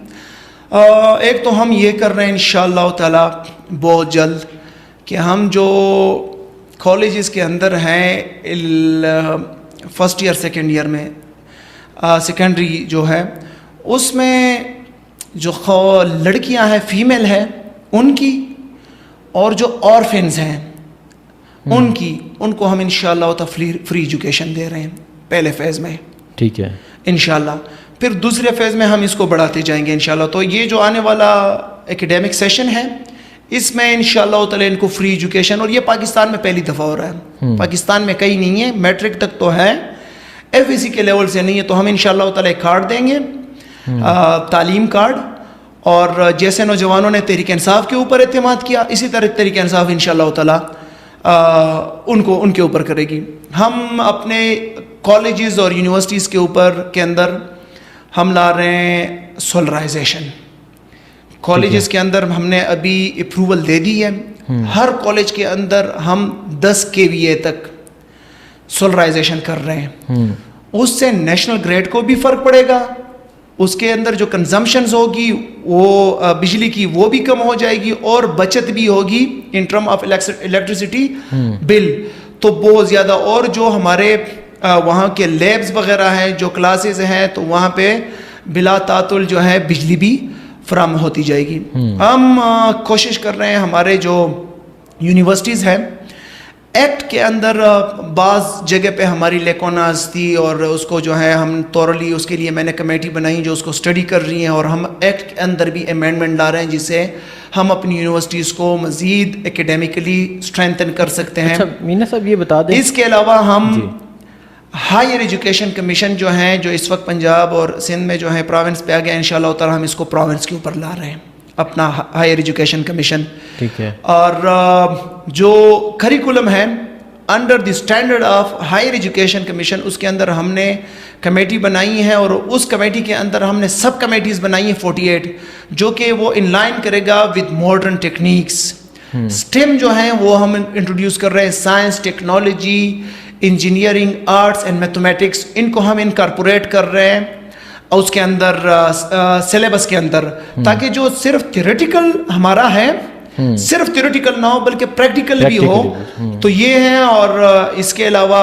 Speaker 2: ایک تو ہم یہ کر رہے ہیں انشاءاللہ تعالی بہت جلد کہ ہم جو کالجز کے اندر ہیں فرسٹ ایئر سیکنڈ ایئر میں سیکنڈری جو ہے اس میں جو لڑکیاں ہیں فیمیل ہیں ان کی اور جو آرفنز ہیں ان کی, ان کو ہم انشاءاللہ فری ایجوکیشن دے رہے ہیں پہلے فیز میں.
Speaker 1: ٹھیک ہے
Speaker 2: انشاءاللہ. پھر دوسرے فیز میں ہم اس کو بڑھاتے جائیں گے انشاءاللہ. تو یہ جو آنے والا ایکیڈیمک سیشن ہے اس میں انشاءاللہ تعالی ان کو فری ایجوکیشن, اور یہ پاکستان میں پہلی دفعہ ہو رہا ہے, پاکستان میں کہیں نہیں ہے, میٹرک تک تو ہے, ایف ای سی کے لیول سے نہیں ہے. تو ہم انشاءاللہ تعالی کارڈ دیں گے, تعلیم کارڈ, اور جیسے نوجوانوں نے تحریک انصاف کے اوپر اعتماد کیا اسی طرح تحریک انصاف انشاءاللہ تعالی ان کے اوپر کرے گی. ہم اپنے کالجز اور یونیورسٹیز کے اوپر کے اندر ہم لا رہے ہیں سولرائزیشن. کالجز کے اندر ہم نے ابھی اپروول دے دی ہے, ہر کالج کے اندر ہم 10 KVA تک سولرائزیشن کر رہے ہیں. اس سے نیشنل گریڈ کو بھی فرق پڑے گا, اس کے اندر جو کنزمپشنز ہوگی وہ بجلی کی وہ بھی کم ہو جائے گی اور بچت بھی ہوگی ان ٹرم آف الیکٹریسٹی بل تو بہت زیادہ. اور جو ہمارے وہاں کے لیبز وغیرہ ہیں, جو کلاسز ہیں, تو وہاں پہ بلا تعطل جو ہے بجلی بھی فراہم ہوتی جائے گی. ہم کوشش کر رہے ہیں ہمارے جو یونیورسٹیز ہیں ایکٹ کے اندر بعض جگہ پہ ہماری لیکوناز تھی اور اس کو جو ہے ہم تورولی اس کے لیے میں نے کمیٹی بنائی جو اس کو اسٹڈی کر رہی ہیں, اور ہم ایکٹ کے اندر بھی امینڈمنٹ لا رہے ہیں جس سے ہم اپنی یونیورسٹیز کو مزید اکیڈیمکلی اسٹرینتھن کر سکتے ہیں.
Speaker 1: اچھا مینا صاحب یہ بتا دیں,
Speaker 2: اس کے علاوہ ہم ہائر ایجوکیشن کمیشن جو ہیں جو اس وقت پنجاب اور سندھ میں جو ہے پروونس پہ آ گیا انشاءاللہ تعالی ہم اس کو پروونس کے اوپر لا رہے ہیں اپنا ہائر ایجوکیشن کمیشن.
Speaker 1: ٹھیک ہے.
Speaker 2: اور جو کریکولم ہے under the standard of higher education commission, اس کے اندر ہم نے کمیٹی بنائی ہے، اور اس کمیٹی کے اندر ہم نے سب کمیٹیز بنائی ہیں 48، جو کہ وہ ان لائن کرے گا ود ماڈرن ٹیکنیکس. اسٹیم جو ہیں وہ ہم انٹروڈیوس کر رہے ہیں، science, technology, engineering, arts and mathematics, ان کو ہم انکارپوریٹ کر رہے ہیں اور اس کے اندر سلیبس کے اندر، تاکہ جو صرف تھیوریٹیکل ہمارا ہے صرف تھیوریٹیکل نہ ہو بلکہ پریکٹیکل بھی ہو. تو یہ ہیں، اور اس کے علاوہ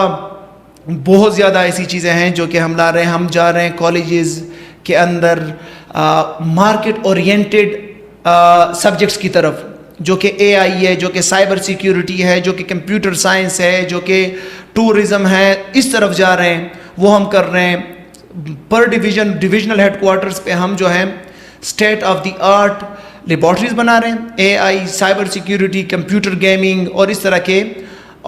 Speaker 2: بہت زیادہ ایسی چیزیں ہیں جو کہ ہم لا رہے ہیں. ہم جا رہے ہیں کالجز کے اندر مارکیٹ اورینٹیڈ سبجیکٹس کی طرف، جو کہ اے آئی ہے، جو کہ سائبر سیکیورٹی ہے، جو کہ کمپیوٹر سائنس ہے، جو کہ ٹورزم ہے، اس طرف جا رہے ہیں. وہ ہم کر رہے ہیں. پر ڈویژنل ہیڈ کوارٹرز پہ ہم جو ہیں state of the art laboratories بنا رہے ہیں، اے آئی، سائبر سیکیورٹی، کمپیوٹر گیمنگ اور اس طرح کے.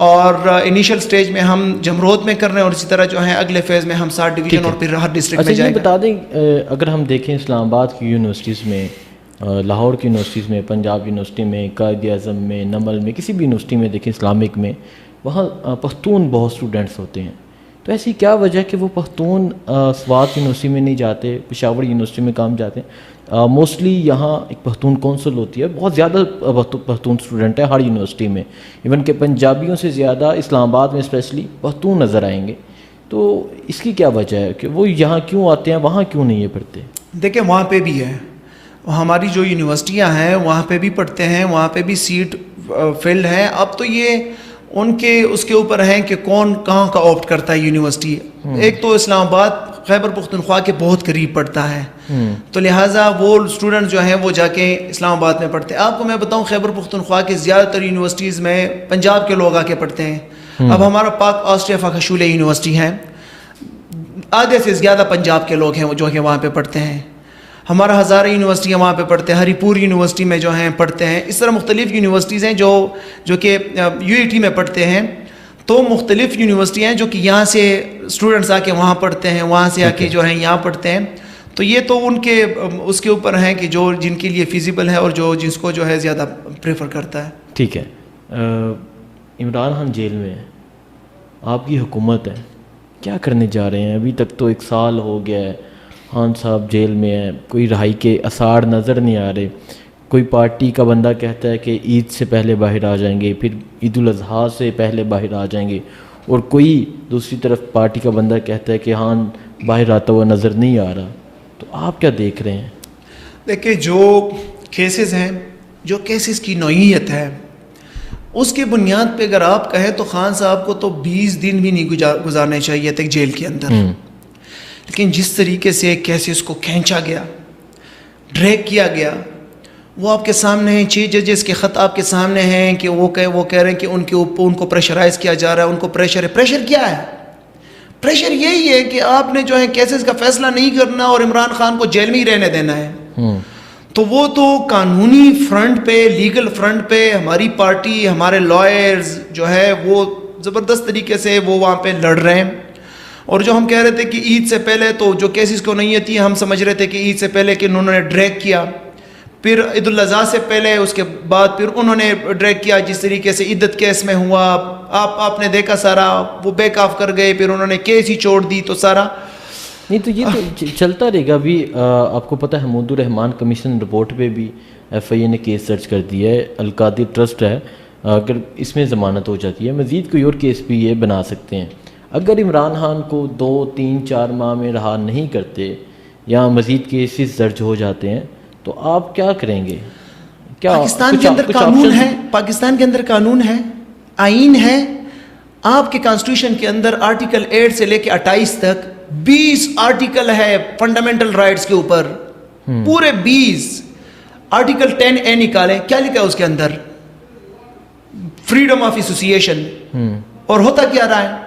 Speaker 2: اور انیشل سٹیج میں ہم جمرود میں کر رہے ہیں، اور اسی طرح جو ہے اگلے فیز میں ہم 7 ڈویژن اور پھر ہر ڈسٹرکٹ میں جائیں گے.
Speaker 1: بتا دیں اگر ہم دیکھیں اسلام آباد کی یونیورسٹیز میں، لاہور کی یونیورسٹیز میں، پنجاب یونیورسٹی میں، قائد اعظم میں، نمل میں، کسی بھی یونیورسٹی میں دیکھیں اسلامک میں، وہاں پختون بہت اسٹوڈنٹس ہوتے ہیں. تو ایسی کیا وجہ ہے کہ وہ پختون سوات یونیورسٹی میں نہیں جاتے، پشاور یونیورسٹی میں کام جاتے ہیں؟ موسٹلی یہاں ایک پختون کونسل ہوتی ہے، بہت زیادہ پختون اسٹوڈنٹ ہیں ہر یونیورسٹی میں، ایون کہ پنجابیوں سے زیادہ اسلام آباد میں اسپیشلی پختون نظر آئیں گے. تو اس کی کیا وجہ ہے کہ وہ یہاں کیوں آتے ہیں، وہاں کیوں نہیں یہ پڑھتے؟
Speaker 2: دیکھیں وہاں پہ بھی ہے، ہماری جو یونیورسٹیاں ہیں وہاں پہ بھی پڑھتے ہیں، وہاں پہ بھی سیٹ فلڈ ہیں. اب تو یہ ان کے اس کے اوپر ہیں کہ کون کہاں کا آپٹ کرتا ہے یونیورسٹی. ایک تو اسلام آباد خیبر پختونخوا کے بہت قریب پڑتا ہے، تو لہٰذا وہ اسٹوڈنٹ جو ہیں وہ جا کے اسلام آباد میں پڑھتے ہیں. آپ کو میں بتاؤں خیبر پختونخوا کے زیادہ تر یونیورسٹیز میں پنجاب کے لوگ آ کے پڑھتے ہیں. اب ہمارا پاک آسٹریا فخشولہ یونیورسٹی ہے، آدھے سے زیادہ پنجاب کے لوگ ہیں جو کہ وہاں پہ پڑھتے ہیں. ہمارا ہزارہ یونیورسٹیاں وہاں پہ پڑھتے ہیں، ہری پور یونیورسٹی میں جو ہیں پڑھتے ہیں. اس طرح مختلف یونیورسٹیز ہیں جو کہ یو ای ٹی میں پڑھتے ہیں. تو مختلف یونیورسٹیاں ہیں جو کہ یہاں سے اسٹوڈنٹس آ کے وہاں پڑھتے ہیں، وہاں سے آ کے جو ہیں یہاں پڑھتے ہیں. تو یہ تو ان کے اس کے اوپر ہیں کہ جو جن کے لیے فیزیبل ہے اور جس کو جو ہے زیادہ پریفر کرتا ہے.
Speaker 1: ٹھیک ہے. عمران خان جیل میں ہے، آپ کی حکومت ہے، کیا کرنے جا رہے ہیں؟ ابھی تک تو 1 سال ہو گیا ہے، خان صاحب جیل میں ہیں، کوئی رہائی کے آثار نظر نہیں آ رہے. کوئی پارٹی کا بندہ کہتا ہے کہ عید سے پہلے باہر آ جائیں گے، پھر عید الاضحیٰ سے پہلے باہر آ جائیں گے، اور کوئی دوسری طرف پارٹی کا بندہ کہتا ہے کہ خان باہر آتا ہوا نظر نہیں آ رہا. تو آپ کیا دیکھ رہے ہیں؟
Speaker 2: دیکھیں جو کیسز ہیں، جو کیسز کی نوعیت ہے، اس کے بنیاد پہ اگر آپ کہیں تو خان صاحب کو تو 20 دن بھی نہیں گزارنے چاہیے تھے جیل کے اندر. لیکن جس طریقے سے کیسز کو کھینچا گیا، ڈریگ کیا گیا، وہ آپ کے سامنے ہیں. 6 ججز کے خط آپ کے سامنے ہیں کہ وہ کہہ رہے ہیں کہ ان کو پریشرائز کیا جا رہا ہے، ان کو پریشر ہے. پریشر کیا ہے؟ پریشر یہی ہے کہ آپ نے جو ہے کیسز کا فیصلہ نہیں کرنا اور عمران خان کو جیل میں ہی رہنے دینا ہے. تو وہ تو قانونی فرنٹ پہ، لیگل فرنٹ پہ ہماری پارٹی، ہمارے لائرز جو ہے وہ زبردست طریقے سے وہ وہاں پہ لڑ رہے ہیں. اور جو ہم کہہ رہے تھے کہ عید سے پہلے تو جو کیسز کو نہیں تھی، ہم سمجھ رہے تھے کہ عید سے پہلے کہ انہوں نے ڈریگ کیا، پھر عید الاضحیٰ سے پہلے، اس کے بعد پھر انہوں نے ڈریگ کیا. جس طریقے سے عدت کیس میں ہوا، آپ نے دیکھا سارا، وہ بیک آف کر گئے، پھر انہوں نے کیس ہی چھوڑ دی. تو سارا
Speaker 1: نہیں، تو یہ تو چلتا رہے گا. ابھی آپ کو پتہ ہے حمود الرحمان کمیشن رپورٹ پہ بھی ایف آئی اے نے کیس درج کر دیا ہے. القادر ٹرسٹ ہے، اگر اس میں ضمانت ہو جاتی ہے، مزید کوئی اور کیس بھی یہ بنا سکتے ہیں. اگر عمران خان کو 2، 3، 4 ماہ میں رہا نہیں کرتے یا مزید کیسز درج ہو جاتے ہیں تو آپ کیا کریں گے؟
Speaker 2: پاکستان کے اندر قانون ہے، پاکستان کے اندر قانون ہے، آئین ہے. آپ کے کانسٹیٹیوشن کے اندر آرٹیکل 8 سے لے کے 28 تک 20 آرٹیکل ہے فنڈامنٹل رائٹس کے اوپر، پورے 20. آرٹیکل 10A نکالیں، کیا لکھا ہے اس کے اندر؟ Freedom of association. اور ہوتا کیا رہا ہے؟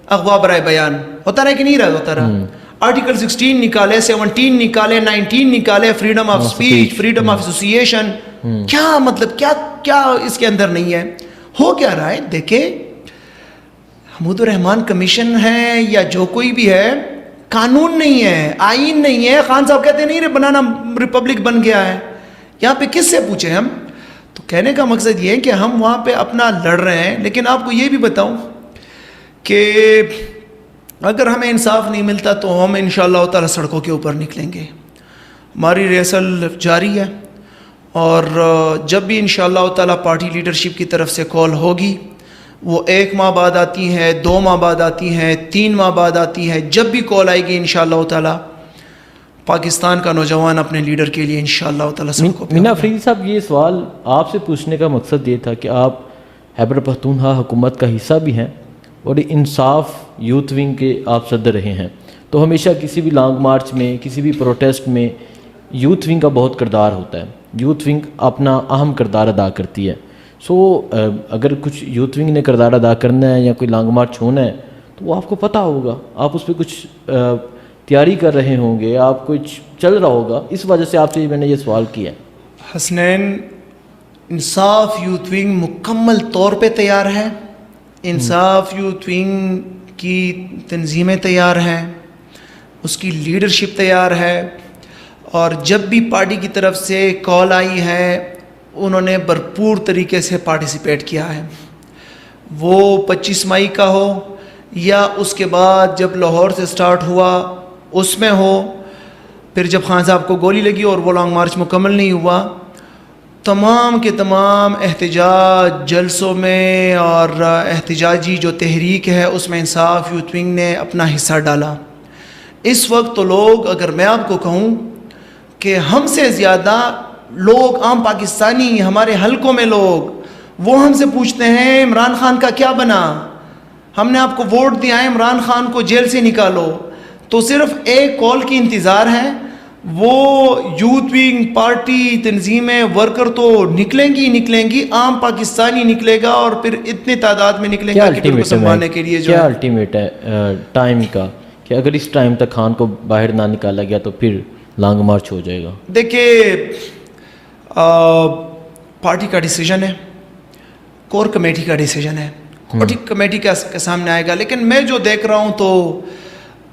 Speaker 2: اغوا برائے بیان. ہوتا رہا کہ نہیں رہا؟ ہوتا رہا. آرٹیکل 16 نکالے، 17 نکالے، 19 نکالے، freedom of speech, freedom of association. کیا مطلب، کیا اس کے اندر نہیں ہے؟ ہو کیا رہا ہے؟ دیکھیں، حمود الرحمان کمیشن ہے یا جو کوئی بھی ہے، قانون نہیں ہے، آئین نہیں ہے. خان صاحب کہتے نہیں بنانا ریپبلک بن گیا ہے. یہاں پہ کس سے پوچھیں ہم؟ تو کہنے کا مقصد یہ ہے کہ ہم وہاں پہ اپنا لڑ رہے ہیں، لیکن آپ کو یہ بھی بتاؤں کہ اگر ہمیں انصاف نہیں ملتا تو ہم انشاءاللہ تعالی سڑکوں کے اوپر نکلیں گے. ہماری ریہرسل جاری ہے، اور جب بھی انشاءاللہ تعالی پارٹی لیڈرشپ کی طرف سے کال ہوگی، وہ 1 ماہ بعد آتی ہے، 2 ماہ بعد آتی ہے، 3 ماہ بعد آتی ہے، جب بھی کال آئے گی انشاءاللہ تعالی پاکستان کا نوجوان اپنے لیڈر کے لیے انشاءاللہ تعالی سڑکوں پہ
Speaker 1: مینا افریدی صاحب، یہ سوال آپ سے پوچھنے کا مقصد یہ تھا کہ آپ خیبر پختونخوا حکومت کا حصہ بھی ہیں اور انصاف یوتھ ونگ کے آپ صدر رہے ہیں، تو ہمیشہ کسی بھی لانگ مارچ میں، کسی بھی پروٹیسٹ میں یوتھ ونگ کا بہت کردار ہوتا ہے. یوتھ ونگ اپنا اہم کردار ادا کرتی ہے. اگر کچھ یوتھ ونگ نے کردار ادا کرنا ہے یا کوئی لانگ مارچ ہونا ہے تو وہ آپ کو پتہ ہوگا، آپ اس پہ کچھ تیاری کر رہے ہوں گے، آپ کچھ چل رہا ہوگا، اس وجہ سے آپ سے میں نے یہ سوال کیا ہے.
Speaker 2: حسنین، انصاف یوتھ ونگ مکمل طور پہ تیار ہے. انصاف یوتھ ونگ کی تنظیمیں تیار ہیں، اس کی لیڈرشپ تیار ہے، اور جب بھی پارٹی کی طرف سے کال آئی ہے انہوں نے بھرپور طریقے سے پارٹیسپیٹ کیا ہے. وہ 25 مئی کا ہو یا اس کے بعد جب لاہور سے سٹارٹ ہوا اس میں ہو، پھر جب خان صاحب کو گولی لگی اور وہ لانگ مارچ مکمل نہیں ہوا، تمام کے تمام احتجاج جلسوں میں اور احتجاجی جو تحریک ہے اس میں انصاف یوتھ ونگ نے اپنا حصہ ڈالا. اس وقت تو لوگ، اگر میں آپ کو کہوں کہ ہم سے زیادہ لوگ، عام پاکستانی، ہمارے حلقوں میں لوگ، وہ ہم سے پوچھتے ہیں عمران خان کا کیا بنا، ہم نے آپ کو ووٹ دیا ہے، عمران خان کو جیل سے نکالو. تو صرف ایک کال کی انتظار ہے. وہ یوتھ ونگ، پارٹی، تنظیمیں، ورکر تو نکلیں گی، عام پاکستانی نکلے گا، اور پھر اتنی تعداد میں نکلیں گا کہ پھر کو سنبھالنے کے لیے جو
Speaker 1: کیا الٹیمیٹ ہے ٹائم کا، کہ اگر اس ٹائم تک خان کو باہر نہ نکالا گیا تو پھر لانگ مارچ ہو جائے گا؟
Speaker 2: دیکھیے، پارٹی کا ڈیسیجن ہے، کور کمیٹی کا ڈیسیجن ہے، پارٹی کمیٹی کے سامنے آئے گا. لیکن میں جو دیکھ رہا ہوں تو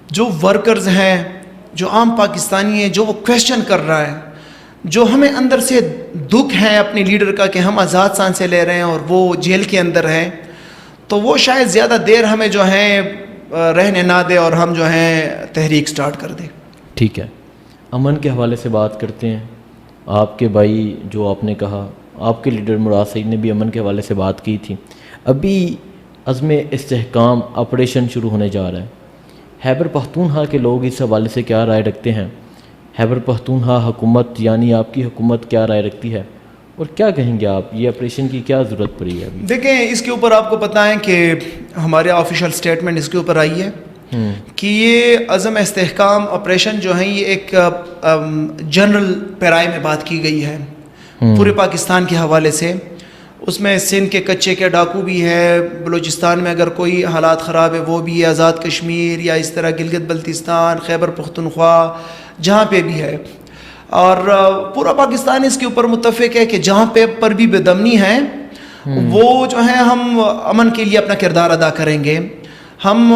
Speaker 2: جو ورکرز ہیں، جو عام پاکستانی ہیں، جو وہ کویسچن کر رہا ہے، جو ہمیں اندر سے دکھ ہے اپنے لیڈر کا کہ ہم آزاد سانسیں لے رہے ہیں اور وہ جیل کے اندر ہے، تو وہ شاید زیادہ دیر ہمیں جو ہے رہنے نہ دے اور ہم جو ہیں تحریک سٹارٹ کر دیں.
Speaker 1: ٹھیک ہے، امن کے حوالے سے بات کرتے ہیں. آپ کے بھائی، جو آپ نے کہا، آپ کے لیڈر مراد سعید نے بھی امن کے حوالے سے بات کی تھی. ابھی عزم استحکام آپریشن شروع ہونے جا رہا ہے. خیبر پختونخوا کے لوگ اس حوالے سے کیا رائے رکھتے ہیں؟ خیبر پختونخوا حکومت یعنی آپ کی حکومت کیا رائے رکھتی ہے، اور کیا کہیں گے آپ، یہ آپریشن کی کیا ضرورت پڑی ہے ابھی؟
Speaker 2: دیکھیں، اس کے اوپر آپ کو پتہ ہے کہ ہمارے آفیشیل سٹیٹمنٹ اس کے اوپر آئی ہے کہ یہ عزم استحکام آپریشن جو ہے یہ ایک جنرل پیرائے میں بات کی گئی ہے پورے پاکستان کے حوالے سے. اس میں سندھ کے کچے کے ڈاکو بھی ہے، بلوچستان میں اگر کوئی حالات خراب ہے وہ بھی ہے، آزاد کشمیر یا اس طرح گلگت بلتستان، خیبر پختونخوا، جہاں پہ بھی ہے. اور پورا پاکستان اس کے اوپر متفق ہے کہ جہاں پہ پر بھی بدامنی ہے وہ جو ہے ہم امن کے لیے اپنا کردار ادا کریں گے. ہم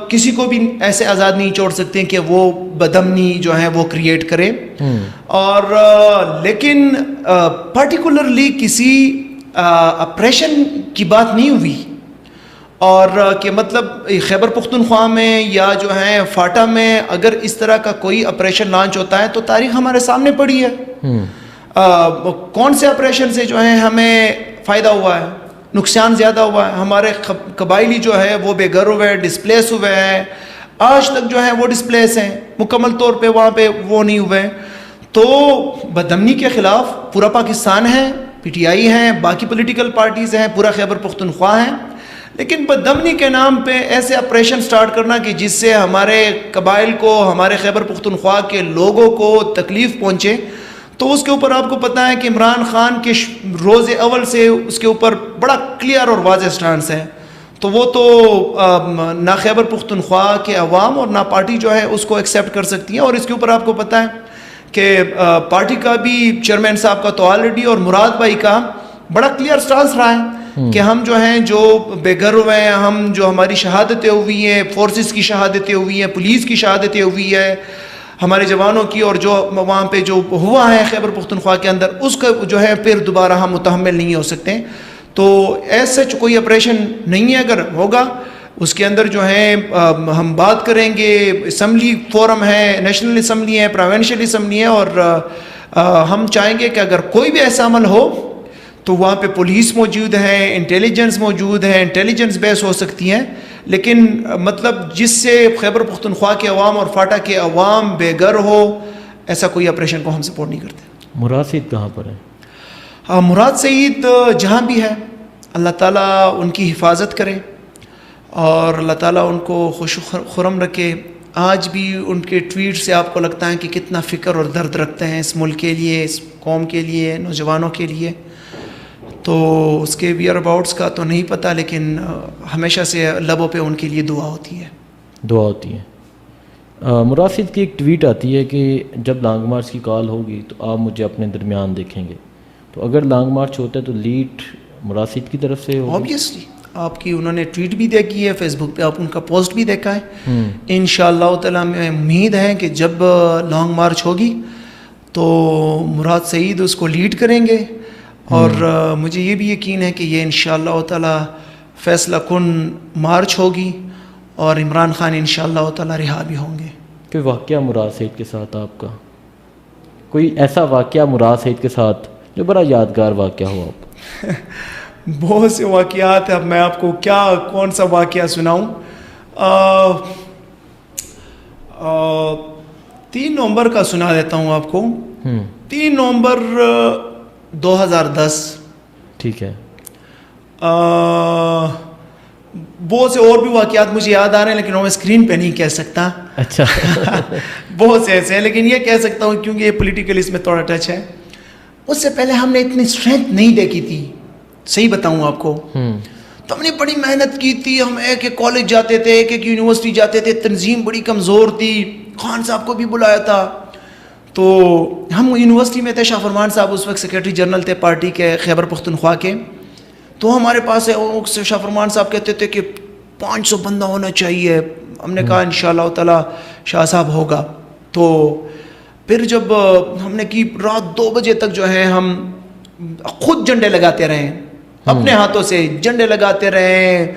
Speaker 2: کسی کو بھی ایسے آزاد نہیں چھوڑ سکتے کہ وہ بدامنی جو ہے وہ کریٹ کرے. اور لیکن پرٹیکولرلی کسی آپریشن کی بات نہیں ہوئی، اور کہ مطلب خیبر پختونخوا میں یا جو ہے فاٹا میں اگر اس طرح کا کوئی آپریشن لانچ ہوتا ہے تو تاریخ ہمارے سامنے پڑی ہے. کون سے آپریشن سے جو ہے ہمیں فائدہ ہوا ہے، نقصان زیادہ ہوا ہے؟ ہمارے قبائلی جو ہے وہ بے گھر ہوئے، ڈسپلیس ہوئے ہیں، آج تک جو ہے وہ ڈسپلیس ہیں، مکمل طور پہ وہاں پہ وہ نہیں ہوئے. تو بدامنی کے خلاف پورا پاکستان ہے، پی ٹی آئی ہیں، باقی پولیٹیکل پارٹیز ہیں، پورا خیبر پختونخوا ہیں. لیکن بدامنی کے نام پہ ایسے آپریشن سٹارٹ کرنا کہ جس سے ہمارے قبائل کو، ہمارے خیبر پختونخوا کے لوگوں کو تکلیف پہنچے، تو اس کے اوپر آپ کو پتہ ہے کہ عمران خان کے روز اول سے اس کے اوپر بڑا کلیئر اور واضح سٹانس ہے. تو وہ تو نہ خیبر پختونخوا کے عوام اور نہ پارٹی جو ہے اس کو ایکسیپٹ کر سکتی ہیں. اور اس کے اوپر آپ کو پتہ ہے کہ پارٹی کا بھی چیئرمین صاحب کا تو آلریڈی اور مراد بھائی کا بڑا کلیئر سٹانس رہا ہے کہ ہم جو ہیں جو بے گھر ہوئے ہیں، ہم جو ہماری شہادتیں ہوئی ہیں، فورسز کی شہادتیں ہوئی ہیں، پولیس کی شہادتیں ہوئی ہے، ہمارے جوانوں کی اور جو وہاں پہ جو ہوا ہے خیبر پختونخوا کے اندر اس کا جو ہے پھر دوبارہ ہم متحمل نہیں ہو سکتے. تو ایسا کوئی آپریشن نہیں ہے، اگر ہوگا اس کے اندر جو ہے ہم بات کریں گے. اسمبلی فورم ہے، نیشنل اسمبلی ہے، پروونشل اسمبلی ہے، اور ہم چاہیں گے کہ اگر کوئی بھی ایسا عمل ہو تو وہاں پہ پولیس موجود ہے، انٹیلیجنس موجود ہے، انٹیلیجنس بیس ہو سکتی ہیں، لیکن مطلب جس سے خیبر پختونخوا کے عوام اور فاٹا کے عوام بے گھر ہو، ایسا کوئی آپریشن کو ہم سپورٹ نہیں کرتے.
Speaker 1: مراد سعید کہاں پر ہے؟
Speaker 2: مراد سعید جہاں بھی ہے اللہ تعالیٰ ان کی حفاظت کرے اور اللہ تعالیٰ ان کو خوش خرم رکھے. آج بھی ان کے ٹویٹ سے آپ کو لگتا ہے کہ کتنا فکر اور درد رکھتے ہیں اس ملک کے لیے، اس قوم کے لیے، نوجوانوں کے لیے. تو اس کے ویئر اباؤٹس کا تو نہیں پتہ، لیکن ہمیشہ سے لبوں پہ ان کے لیے دعا ہوتی ہے.
Speaker 1: دعا ہوتی ہے. مراد سعید کی ایک ٹویٹ آتی ہے کہ جب لانگ مارچ کی کال ہوگی تو آپ مجھے اپنے درمیان دیکھیں گے. تو اگر لانگ مارچ ہوتا ہے تو لیڈ مراد سعید کی طرف سے ہوگی؟
Speaker 2: آبویسلی آپ کی انہوں نے ٹویٹ بھی دیکھی ہے، فیس بک پہ آپ ان کا پوسٹ بھی دیکھا ہے. انشاءاللہ تعالیٰ میں امید ہے کہ جب لانگ مارچ ہوگی تو مراد سعید اس کو لیڈ کریں گے، اور مجھے یہ بھی یقین ہے کہ یہ انشاءاللہ تعالیٰ فیصلہ کن مارچ ہوگی اور عمران خان انشاءاللہ تعالیٰ رہا بھی ہوں گے.
Speaker 1: کوئی واقعہ مراد سعید کے ساتھ آپ کا، کوئی ایسا واقعہ مراد سعید کے ساتھ جو بڑا یادگار واقعہ ہو آپ کا؟
Speaker 2: بہت سے واقعات ہیں، اب میں آپ کو کون سا واقعہ سناؤں. 3 نومبر کا سنا دیتا ہوں آپ کو. 3 نومبر 2010.
Speaker 1: ٹھیک ہے.
Speaker 2: بہت سے اور بھی واقعات مجھے یاد آ رہے ہیں لیکن وہ میں اسکرین پہ نہیں کہہ سکتا.
Speaker 1: اچھا.
Speaker 2: بہت سے ایسے ہیں لیکن یہ کہہ سکتا ہوں کیونکہ یہ پولیٹیکل اس میں تھوڑا ٹچ ہے. اس سے پہلے ہم نے اتنی اسٹرینتھ نہیں دیکھی تھی، صحیح بتاؤں آپ کو. تو ہم نے بڑی محنت کی تھی، ہم ایک ایک کالج جاتے تھے، ایک ایک یونیورسٹی جاتے تھے، تنظیم بڑی کمزور تھی. خان صاحب کو بھی بلایا تھا تو ہم یونیورسٹی میں تھے. شاہ فرمان صاحب اس وقت سیکریٹری جنرل تھے پارٹی کے خیبر پختونخوا کے. تو ہمارے پاس شاہ فرمان صاحب کہتے تھے کہ 500 بندہ ہونا چاہیے. ہم نے کہا انشاءاللہ تعالیٰ شاہ صاحب ہوگا. تو پھر جب ہم نے کی رات 2 بجے تک جو ہے ہم خود جھنڈے لگاتے رہے، اپنے ہاتھوں سے جھنڈے لگاتے رہے.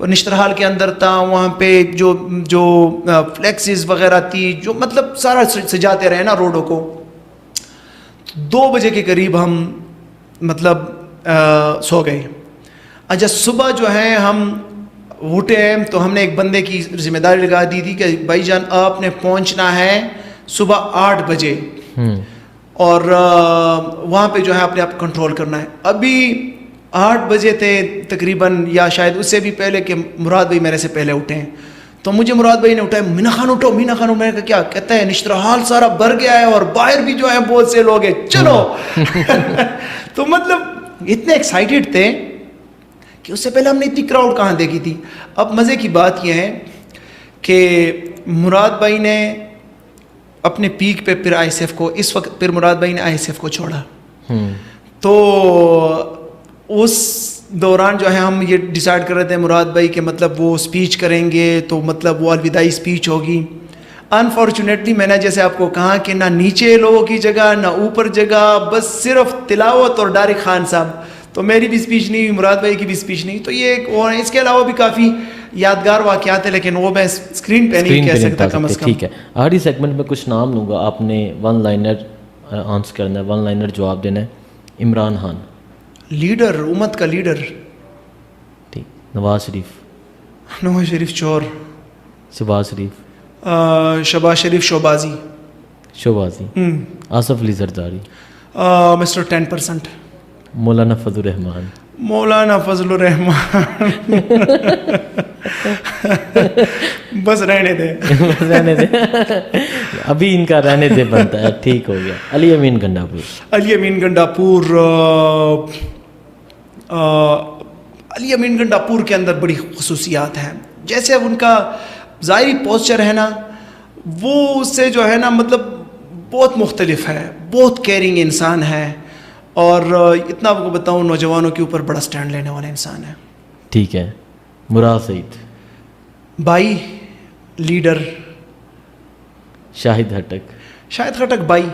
Speaker 2: نشترحال کے اندر تھا، وہاں پہ جو فلیکسز وغیرہ تھی، جو مطلب سارا سجاتے رہے نا روڈوں کو. 2 بجے کے قریب ہم مطلب سو گئے. اچھا صبح جو ہے ہم اٹھے تو ہم نے ایک بندے کی ذمہ داری لگا دی تھی کہ بھائی جان آپ نے پہنچنا ہے صبح 8 بجے اور وہاں پہ جو ہے اپنے آپ کنٹرول کرنا ہے. ابھی 8 بجے تھے تقریباً، یا شاید اس سے بھی پہلے کہ مراد بھائی میرے سے پہلے اٹھے ہیں. تو مجھے مراد بھائی نے اٹھایا، مینا خان اٹھو، مینا خان. میں نے کہا کیا کہتا ہے؟ نشترحال سارا بھر گیا ہے اور باہر بھی جو ہے بہت سے لوگ ہیں، چلو. تو مطلب اتنے ایکسائٹیڈ تھے کہ اس سے پہلے ہم نے اتنی کراؤڈ کہاں دیکھی تھی. اب مزے کی بات یہ ہے کہ مراد بھائی نے اپنے پیک پہ پھر آئی ایس ایف کو، اس وقت پھر مراد بھائی نے آئی ایس ایف کو چھوڑا. تو اس دوران جو ہے ہم یہ ڈیسائیڈ کر رہے تھے مراد بھائی کہ مطلب وہ اسپیچ کریں گے تو مطلب وہ الوداعی اسپیچ ہوگی. انفارچونیٹلی میں نے جیسے آپ کو کہا کہ نہ نیچے لوگوں کی جگہ نہ اوپر جگہ، بس صرف تلاوت اور ڈارق خان صاحب. تو میری بھی اسپیچ نہیں ہوئی، مراد بھائی کی بھی اسپیچ نہیں. تو یہ ایک اور اس کے علاوہ بھی کافی یادگار واقعات ہیں لیکن وہ میں اسکرین پہ نہیں کہہ سکتا کم از کم.
Speaker 1: ٹھیک ہے. آخری سیگمنٹ میں کچھ نام لوں گا، آپ نے 1 لائنر آنسر کرنا ہے، 1 لائنر جواب دینا ہے. عمران خان
Speaker 2: لیڈر، امت کا لیڈر.
Speaker 1: ٹھیک. نواز شریف.
Speaker 2: نواز شریف چور.
Speaker 1: شہباز شریف.
Speaker 2: شہباز شریف شوبازی.
Speaker 1: شوبازی. آصف علی زرداری.
Speaker 2: مسٹر 10%.
Speaker 1: مولانا فضل الرحمان.
Speaker 2: مولانا فضل الرحمان. بس رہنے دے.
Speaker 1: رہنے دے، ابھی ان کا رہنے دے بنتا ہے. ٹھیک ہو گیا. علی امین گنڈا پور.
Speaker 2: علی امین گنڈا پور. علی امین گنڈا پور کے اندر بڑی خصوصیات ہیں. جیسے اب ان کا ظاہری پوسچر ہے نا، وہ اس سے جو ہے نا مطلب بہت مختلف ہے، بہت کیئرنگ انسان ہے اور اتنا آپ کو بتاؤں نوجوانوں کے اوپر بڑا سٹینڈ لینے والا انسان ہے.
Speaker 1: ٹھیک ہے. مراد سعید.
Speaker 2: بھائی، لیڈر.
Speaker 1: شاہد ہٹک
Speaker 2: شاہد خٹک بائی.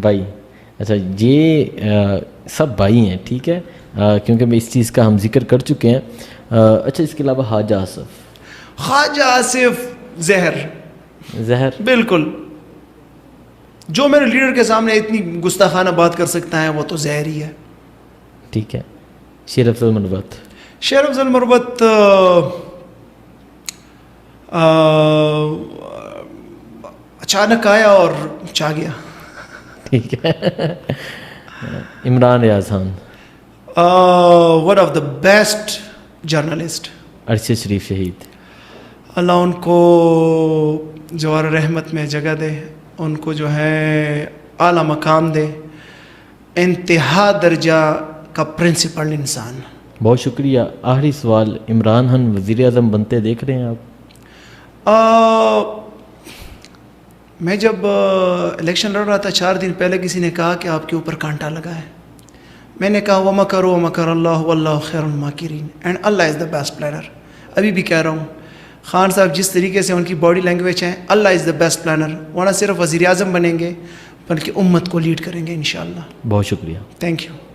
Speaker 1: بھائی. اچھا یہ سب بھائی ہیں ٹھیک ہے کیونکہ میں اس چیز کا ہم ذکر کر چکے ہیں. اچھا اس کے علاوہ خواجہ آصف.
Speaker 2: خواجہ آصف
Speaker 1: زہر.
Speaker 2: بالکل. جو میرے لیڈر کے سامنے اتنی گستاخانہ بات کر سکتا ہے وہ تو زہر ہی ہے.
Speaker 1: ٹھیک ہے. شیر افضل مربت.
Speaker 2: شیر افضل مربت اچانک آیا اور چاہ گیا.
Speaker 1: ٹھیک ہے. Imran Riaz Khan.
Speaker 2: One of the best journalist.
Speaker 1: Arshad Sharif شہید.
Speaker 2: اللہ ان کو جوار رحمت میں جگہ دے, ان کو جو ہے اعلیٰ مقام دے. انتہا درجہ کا پرنسپل انسان.
Speaker 1: بہت شکریہ. آخری سوال, عمران خان وزیر اعظم بنتے دیکھ رہے ہیں آپ؟
Speaker 2: میں جب الیکشن لڑ رہا تھا 4 دن پہلے کسی نے کہا کہ آپ کے اوپر کانٹا لگا ہے. میں نے کہا وَمَكَرُوا وَمَكَرَ اللَّهُ وَاللَّهُ خَيْرُ الْمَاكِرِينَ and Allah is the best planner. ابھی بھی کہہ رہا ہوں خان صاحب جس طریقے سے ان کی باڈی لینگویج ہے, اللہ از دا بیسٹ پلانر. وہ نہ صرف وزیر اعظم بنیں گے بلکہ امت کو لیڈ کریں گے انشاءاللہ.
Speaker 1: بہت شکریہ.
Speaker 2: Thank you.